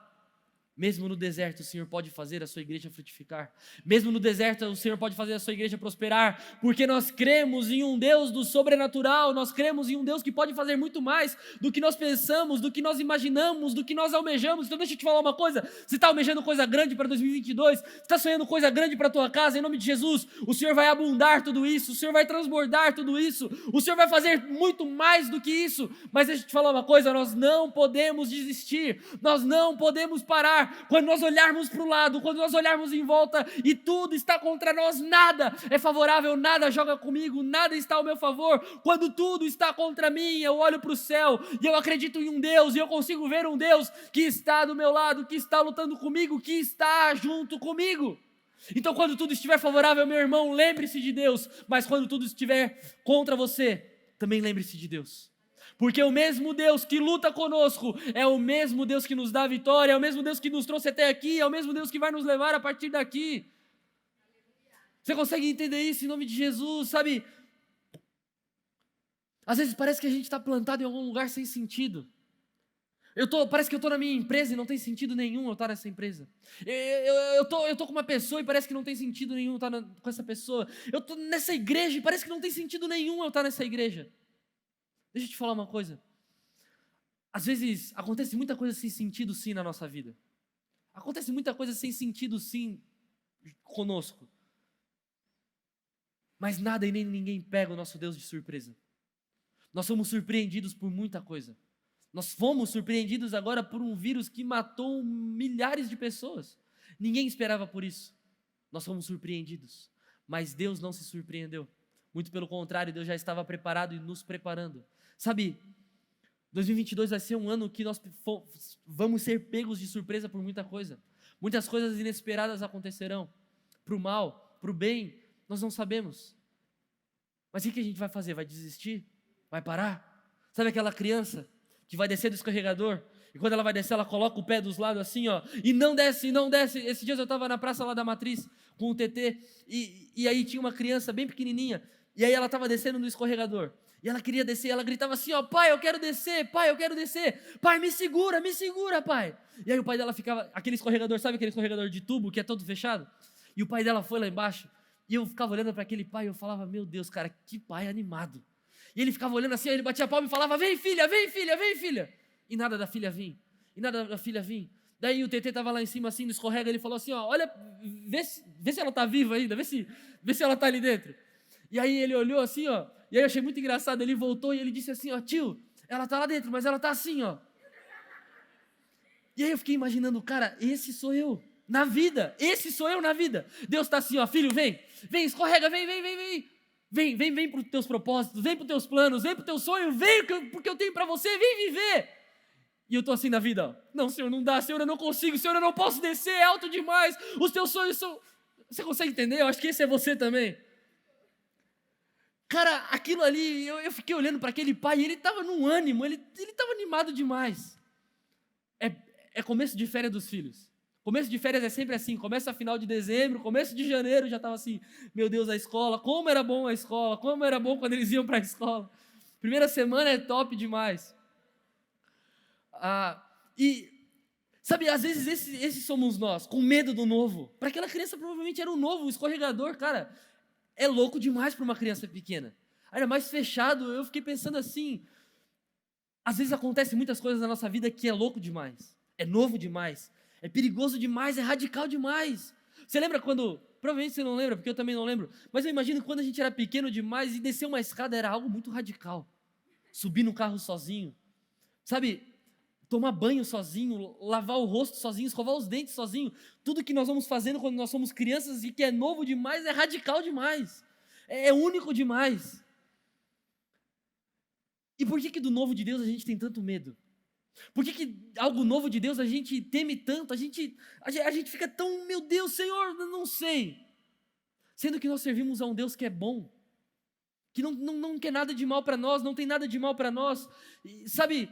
mesmo no deserto o Senhor pode fazer a sua igreja frutificar. Mesmo no deserto o Senhor pode fazer a sua igreja prosperar, porque nós cremos em um Deus do sobrenatural, nós cremos em um Deus que pode fazer muito mais do que nós pensamos, do que nós imaginamos, do que nós almejamos. Então deixa eu te falar uma coisa, você está almejando coisa grande para 2022, você está sonhando coisa grande para a tua casa, em nome de Jesus, o Senhor vai abundar tudo isso, o Senhor vai transbordar tudo isso, o Senhor vai fazer muito mais do que isso. Mas deixa eu te falar uma coisa, nós não podemos desistir, nós não podemos parar. Quando nós olharmos para o lado, quando nós olharmos em volta e tudo está contra nós, nada é favorável, nada joga comigo, nada está ao meu favor. Quando tudo está contra mim, eu olho para o céu e eu acredito em um Deus, e eu consigo ver um Deus que está do meu lado, que está lutando comigo, que está junto comigo. Então quando tudo estiver favorável, meu irmão, lembre-se de Deus, mas quando tudo estiver contra você, também lembre-se de Deus. Porque o mesmo Deus que luta conosco é o mesmo Deus que nos dá a vitória, é o mesmo Deus que nos trouxe até aqui, é o mesmo Deus que vai nos levar a partir daqui. Você consegue entender isso em nome de Jesus, sabe? Às vezes parece que a gente está plantado em algum lugar sem sentido. Parece que eu estou na minha empresa e não tem sentido nenhum eu estar nessa empresa. Eu tô com uma pessoa e parece que não tem sentido nenhum eu estar com essa pessoa. Eu estou nessa igreja e parece que não tem sentido nenhum eu estar nessa igreja. Deixa eu te falar uma coisa. Às vezes acontece muita coisa sem sentido sim na nossa vida. Acontece muita coisa sem sentido sim conosco. Mas nada e nem ninguém pega o nosso Deus de surpresa. Nós somos surpreendidos por muita coisa. Nós fomos surpreendidos agora por um vírus que matou milhares de pessoas. Ninguém esperava por isso. Nós fomos surpreendidos. Mas Deus não se surpreendeu. Muito pelo contrário, Deus já estava preparado e nos preparando. Sabe, 2022 vai ser um ano que nós vamos ser pegos de surpresa por muita coisa. Muitas coisas inesperadas acontecerão. Para o mal, para o bem, nós não sabemos. Mas o que a gente vai fazer? Vai desistir? Vai parar? Sabe aquela criança que vai descer do escorregador? E quando ela vai descer, ela coloca o pé dos lados assim, ó, e não desce, não desce. Esses dias eu estava na praça lá da Matriz com o TT, e aí tinha uma criança bem pequenininha, e aí ela estava descendo no escorregador. E ela queria descer, ela gritava assim, ó, pai, eu quero descer, pai, eu quero descer. Pai, me segura, pai. E aí o pai dela ficava, aquele escorregador, sabe aquele escorregador de tubo que é todo fechado? E o pai dela foi lá embaixo, e eu ficava olhando para aquele pai, e eu falava, meu Deus, cara, que pai animado. E ele ficava olhando assim, aí ele batia a palma e falava, vem filha, vem filha, vem filha. E nada da filha vir, Daí o TT estava lá em cima assim, no escorrega, ele falou assim, ó, olha, vê se ela está viva ainda, vê se ela está ali dentro. E aí ele olhou assim, ó, e aí eu achei muito engraçado, ele voltou e ele disse assim, ó, tio, ela está lá dentro, mas ela está assim, ó. E aí eu fiquei imaginando, cara, esse sou eu na vida. Deus está assim, ó, filho, vem, escorrega, vem para os teus propósitos, vem para os teus planos, vem para o teu sonho, vem porque eu tenho para você, vem viver. E eu estou assim na vida, ó, não, Senhor, não dá, Senhor, eu não consigo, Senhor, eu não posso descer, é alto demais, os teus sonhos são... Você consegue entender? Eu acho que esse é você também. Cara, aquilo ali, eu fiquei olhando para aquele pai, e ele estava num ânimo, ele estava animado demais. É começo de férias dos filhos. Começo de férias é sempre assim, começa final de dezembro, começo de janeiro, já estava assim, meu Deus, a escola, como era bom a escola, como era bom quando eles iam para a escola. Primeira semana é top demais. E, sabe, às vezes esses somos nós, com medo do novo. Para aquela criança provavelmente era o novo, o escorregador, cara, é louco demais para uma criança pequena. Ainda mais fechado, eu fiquei pensando assim, às vezes acontecem muitas coisas na nossa vida que é louco demais, é novo demais, é perigoso demais, é radical demais. Você lembra quando, provavelmente você não lembra, porque eu também não lembro, mas eu imagino que quando a gente era pequeno demais e descer uma escada era algo muito radical. Subir no carro sozinho, sabe, tomar banho sozinho, lavar o rosto sozinho, escovar os dentes sozinho, tudo que nós vamos fazendo quando nós somos crianças e que é novo demais, é radical demais, é único demais. E por que do novo de Deus a gente tem tanto medo? Por que algo novo de Deus a gente teme tanto, a gente fica tão, meu Deus, Senhor, não sei, sendo que nós servimos a um Deus que é bom, que não quer nada de mal para nós, não tem nada de mal para nós, e, sabe,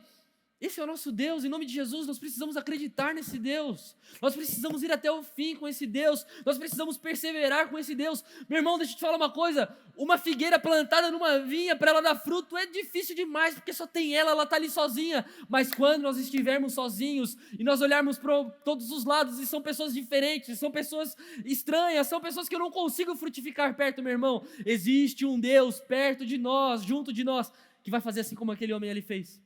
esse é o nosso Deus, em nome de Jesus, nós precisamos acreditar nesse Deus, nós precisamos ir até o fim com esse Deus, nós precisamos perseverar com esse Deus. Meu irmão, deixa eu te falar uma coisa, uma figueira plantada numa vinha, para ela dar fruto, é difícil demais, porque só tem ela está ali sozinha, mas quando nós estivermos sozinhos, e nós olharmos para todos os lados, e são pessoas diferentes, são pessoas estranhas, são pessoas que eu não consigo frutificar perto, meu irmão, existe um Deus perto de nós, junto de nós, que vai fazer assim como aquele homem ali fez.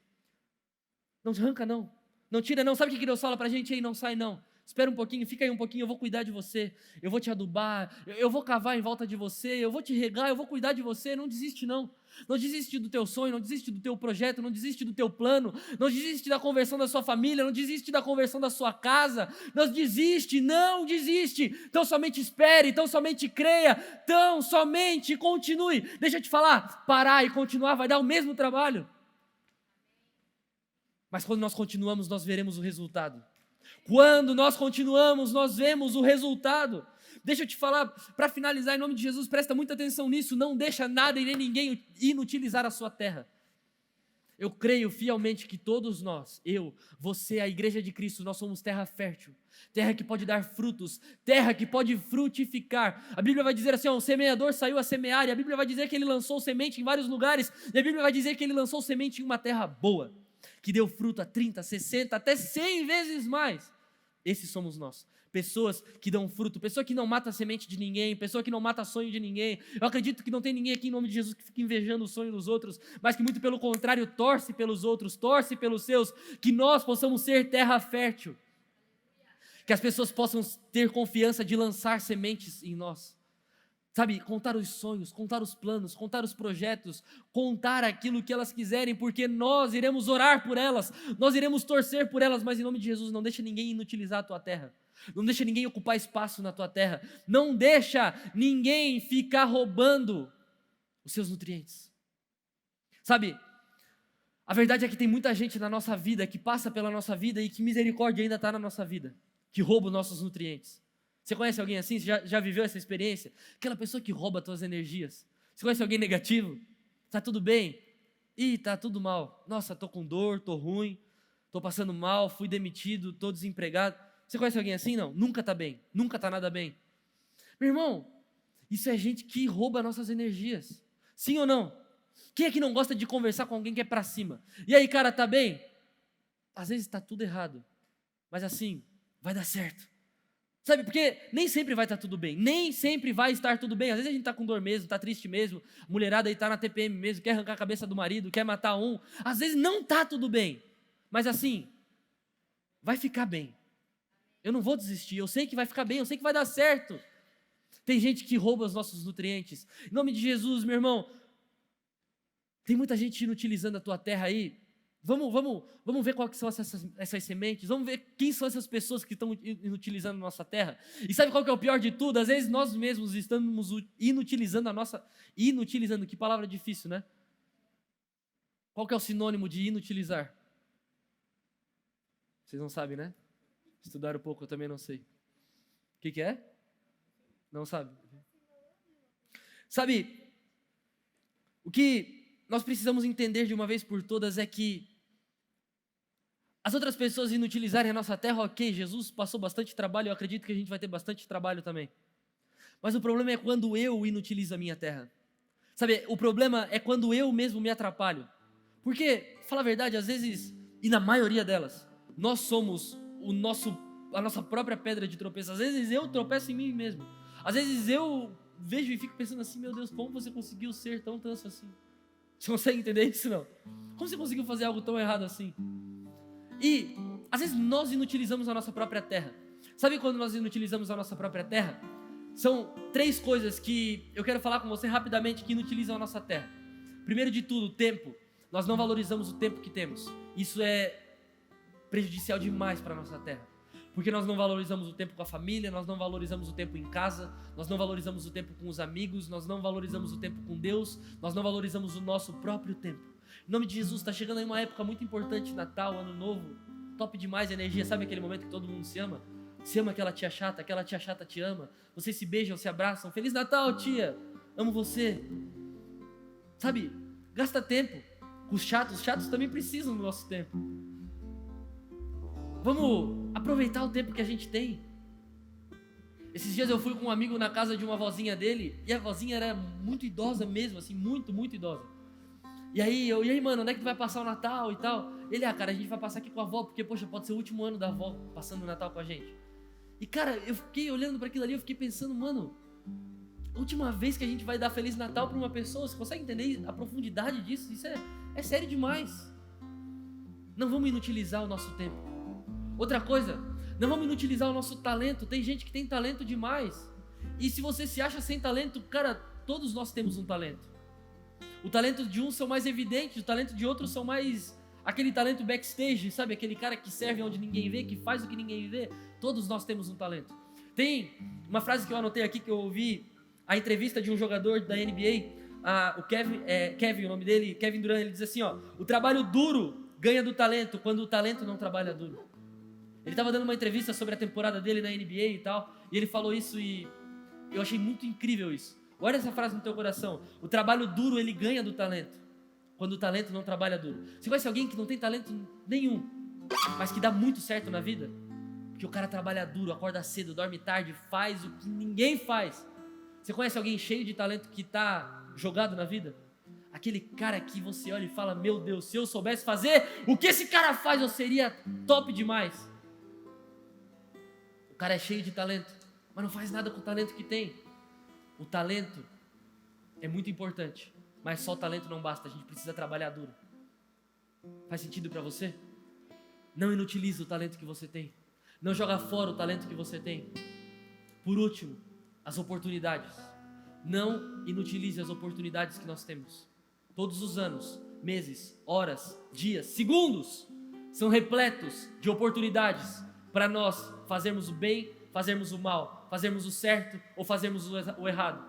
Não arranca não, não tira não, sabe o que Deus fala pra gente aí? Não sai não, espera um pouquinho, fica aí um pouquinho, eu vou cuidar de você, eu vou te adubar, eu vou cavar em volta de você, eu vou te regar, eu vou cuidar de você, não desiste não desiste do teu sonho, não desiste do teu projeto, não desiste do teu plano, não desiste da conversão da sua família, não desiste da conversão da sua casa, não desiste, então somente espere, então somente creia, então somente continue. Deixa eu te falar, parar e continuar vai dar o mesmo trabalho. Mas quando nós continuamos, nós veremos o resultado. Quando nós continuamos, nós vemos o resultado. Deixa eu te falar, para finalizar, em nome de Jesus, presta muita atenção nisso, não deixa nada e nem ninguém inutilizar a sua terra. Eu creio fielmente que todos nós, eu, você, a igreja de Cristo, nós somos terra fértil, terra que pode dar frutos, terra que pode frutificar. A Bíblia vai dizer assim, ó, o semeador saiu a semear, e a Bíblia vai dizer que ele lançou semente em vários lugares, e a Bíblia vai dizer que ele lançou semente em uma terra boa, que deu fruto a 30, 60, até 100 vezes mais. Esses somos nós, pessoas que dão fruto, pessoa que não mata a semente de ninguém, pessoa que não mata sonho de ninguém. Eu acredito que não tem ninguém aqui em nome de Jesus que fica invejando o sonho dos outros, mas que muito pelo contrário torce pelos outros, torce pelos seus, que nós possamos ser terra fértil, que as pessoas possam ter confiança de lançar sementes em nós. Sabe, contar os sonhos, contar os planos, contar os projetos, contar aquilo que elas quiserem, porque nós iremos orar por elas, nós iremos torcer por elas, mas em nome de Jesus, não deixa ninguém inutilizar a tua terra, não deixa ninguém ocupar espaço na tua terra, não deixa ninguém ficar roubando os seus nutrientes. Sabe, a verdade é que tem muita gente na nossa vida, que passa pela nossa vida e que misericórdia ainda está na nossa vida, que rouba os nossos nutrientes. Você conhece alguém assim? Você já viveu essa experiência? Aquela pessoa que rouba as tuas energias. Você conhece alguém negativo? Tá tudo bem? Ih, tá tudo mal. Nossa, tô com dor, tô ruim, tô passando mal, fui demitido, tô desempregado. Você conhece alguém assim? Não, nunca tá bem, nunca tá nada bem. Meu irmão, isso é gente que rouba nossas energias. Sim ou não? Quem é que não gosta de conversar com alguém que é pra cima? E aí, cara, tá bem? Às vezes tá tudo errado, mas assim, vai dar certo. Sabe, porque nem sempre vai estar tudo bem, nem sempre vai estar tudo bem. Às vezes a gente tá com dor mesmo, tá triste mesmo, a mulherada aí tá na TPM mesmo, quer arrancar a cabeça do marido, quer matar um. Às vezes não tá tudo bem, mas assim, vai ficar bem. Eu não vou desistir, eu sei que vai ficar bem, eu sei que vai dar certo. Tem gente que rouba os nossos nutrientes. Em nome de Jesus, meu irmão, tem muita gente inutilizando a tua terra aí. Vamos ver quais são essas sementes, vamos ver quem são essas pessoas que estão inutilizando a nossa terra. E sabe qual que é o pior de tudo? Às vezes nós mesmos estamos inutilizando a nossa... Inutilizando, que palavra difícil, né? Qual que é o sinônimo de inutilizar? Vocês não sabem, né? Estudaram um pouco, eu também não sei. O que é? Não sabe? Sabe, o que nós precisamos entender de uma vez por todas é que as outras pessoas inutilizarem a nossa terra, ok, Jesus passou bastante trabalho, eu acredito que a gente vai ter bastante trabalho também. Mas o problema é quando eu inutilizo a minha terra. Sabe, o problema é quando eu mesmo me atrapalho. Porque, fala a verdade, às vezes, e na maioria delas, nós somos a nossa própria pedra de tropeço. Às vezes eu tropeço em mim mesmo. Às vezes eu vejo e fico pensando assim, meu Deus, como você conseguiu ser tão tanso assim? Você consegue entender isso, não? Como você conseguiu fazer algo tão errado assim? E, às vezes, nós inutilizamos a nossa própria terra. Sabe quando nós inutilizamos a nossa própria terra? São 3 coisas que eu quero falar com você rapidamente que inutilizam a nossa terra. Primeiro de tudo, o tempo. Nós não valorizamos o tempo que temos. Isso é prejudicial demais para a nossa terra. Porque nós não valorizamos o tempo com a família, nós não valorizamos o tempo em casa, nós não valorizamos o tempo com os amigos, nós não valorizamos o tempo com Deus, nós não valorizamos o nosso próprio tempo. Em nome de Jesus, está chegando aí uma época muito importante, Natal, Ano Novo, top demais, energia, sabe aquele momento que todo mundo se ama? Se ama aquela tia chata te ama, vocês se beijam, se abraçam, Feliz Natal, tia, amo você. Sabe, gasta tempo com os chatos também precisam do nosso tempo. Vamos aproveitar o tempo que a gente tem. Esses dias eu fui com um amigo na casa de uma vozinha dele, e a vozinha era muito idosa mesmo, assim, muito, muito idosa. E aí, mano, onde é que tu vai passar o Natal e tal? Ele, cara, a gente vai passar aqui com a avó, porque, poxa, pode ser o último ano da avó passando o Natal com a gente. E, cara, eu fiquei olhando para aquilo ali, eu fiquei pensando, mano, a última vez que a gente vai dar Feliz Natal para uma pessoa, você consegue entender a profundidade disso? Isso é sério demais. Não vamos inutilizar o nosso tempo. Outra coisa, não vamos inutilizar o nosso talento. Tem gente que tem talento demais. E se você se acha sem talento, cara, todos nós temos um talento. O talento de uns são mais evidentes, o talento de outros são mais... Aquele talento backstage, sabe? Aquele cara que serve onde ninguém vê, que faz o que ninguém vê. Todos nós temos um talento. Tem uma frase que eu anotei aqui, que eu ouvi, a entrevista de um jogador da NBA, o Kevin, o nome dele, Kevin Durant, ele diz assim, ó, o trabalho duro ganha do talento, quando o talento não trabalha duro. Ele estava dando uma entrevista sobre a temporada dele na NBA e tal, e ele falou isso e eu achei muito incrível isso. Guarda essa frase no teu coração. O trabalho duro, ele ganha do talento, quando o talento não trabalha duro. Você conhece alguém que não tem talento nenhum, mas que dá muito certo na vida? Porque o cara trabalha duro, acorda cedo, dorme tarde, faz o que ninguém faz. Você conhece alguém cheio de talento que está jogado na vida? Aquele cara que você olha e fala, meu Deus, se eu soubesse fazer o que esse cara faz, eu seria top demais. O cara é cheio de talento, mas não faz nada com o talento que tem. O talento é muito importante, mas só o talento não basta, a gente precisa trabalhar duro. Faz sentido para você? Não inutilize o talento que você tem. Não joga fora o talento que você tem. Por último, as oportunidades. Não inutilize as oportunidades que nós temos. Todos os anos, meses, horas, dias, segundos são repletos de oportunidades para nós fazermos o bem, fazermos o mal, fazermos o certo ou fazermos o errado.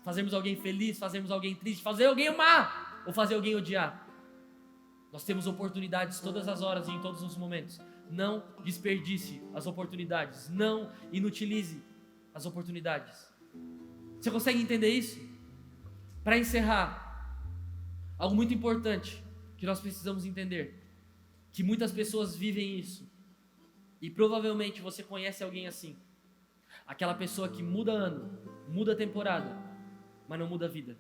Fazermos alguém feliz, fazermos alguém triste, fazer alguém amar ou fazer alguém odiar. Nós temos oportunidades todas as horas e em todos os momentos. Não desperdice as oportunidades. Não inutilize as oportunidades. Você consegue entender isso? Para encerrar, algo muito importante que nós precisamos entender, que muitas pessoas vivem isso, e provavelmente você conhece alguém assim. Aquela pessoa que muda ano, muda temporada, mas não muda a vida.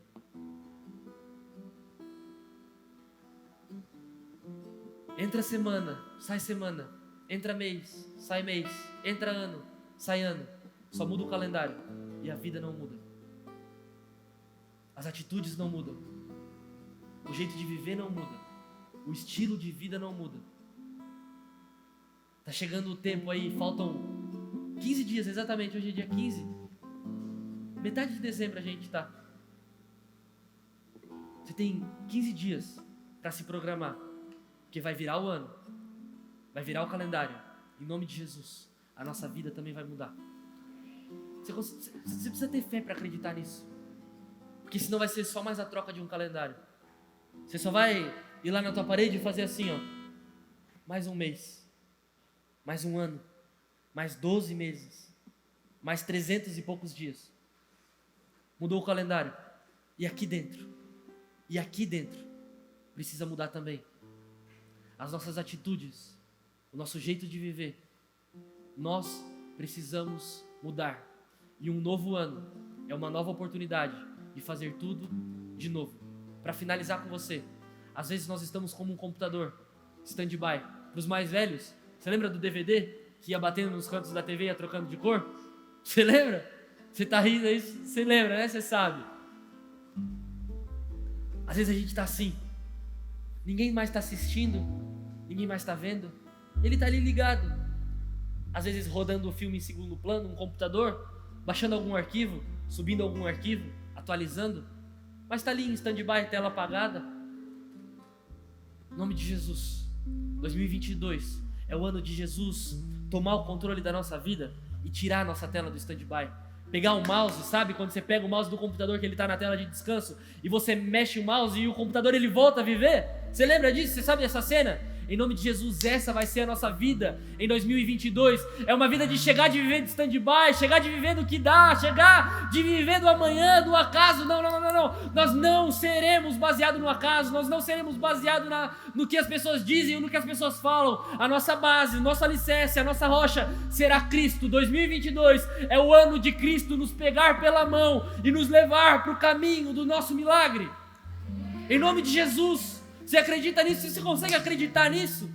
Entra semana, entra mês, entra ano, sai ano. Só muda o calendário e a vida não muda. As atitudes não mudam. O jeito de viver não muda. O estilo de vida não muda. Tá chegando o tempo aí, faltam 15 dias, exatamente, hoje é dia 15. Metade de dezembro a gente tá. Você tem 15 dias para se programar, porque vai virar o ano, vai virar o calendário. Em nome de Jesus, a nossa vida também vai mudar. Você precisa ter fé para acreditar nisso, porque senão vai ser só mais a troca de um calendário. Você só vai ir lá na tua parede e fazer assim, ó, mais um mês, mais um ano, mais 12 meses, mais 300 e poucos dias. Mudou o calendário. E aqui dentro precisa mudar também. As nossas atitudes, o nosso jeito de viver. Nós precisamos mudar. E um novo ano é uma nova oportunidade de fazer tudo de novo. Para finalizar com você, às vezes nós estamos como um computador, stand-by. Para os mais velhos, você lembra do DVD que ia batendo nos cantos da TV e ia trocando de cor? Você lembra? Você tá rindo aí, você lembra, né? Você sabe. Às vezes a gente tá assim, ninguém mais tá assistindo, ninguém mais tá vendo, ele tá ali ligado. Às vezes rodando o filme em segundo plano, um computador, baixando algum arquivo, subindo algum arquivo, atualizando, mas tá ali em stand-by, tela apagada. Em nome de Jesus, 2022 é o ano de Jesus tomar o controle da nossa vida e tirar a nossa tela do stand-by. Pegar o mouse, sabe? Quando você pega o mouse do computador que ele tá na tela de descanso e você mexe o mouse e o computador ele volta a viver? Você lembra disso? Você sabe dessa cena? Em nome de Jesus, essa vai ser a nossa vida em 2022. É uma vida de chegar de viver de stand-by, chegar de viver do que dá, chegar de viver do amanhã, do acaso. Não. Nós não seremos baseados no acaso, nós não seremos baseados no que as pessoas dizem ou no que as pessoas falam. A nossa base, o nosso alicerce, a nossa rocha será Cristo. 2022 é o ano de Cristo nos pegar pela mão e nos levar para o caminho do nosso milagre. Em nome de Jesus. Você acredita nisso? Você consegue acreditar nisso?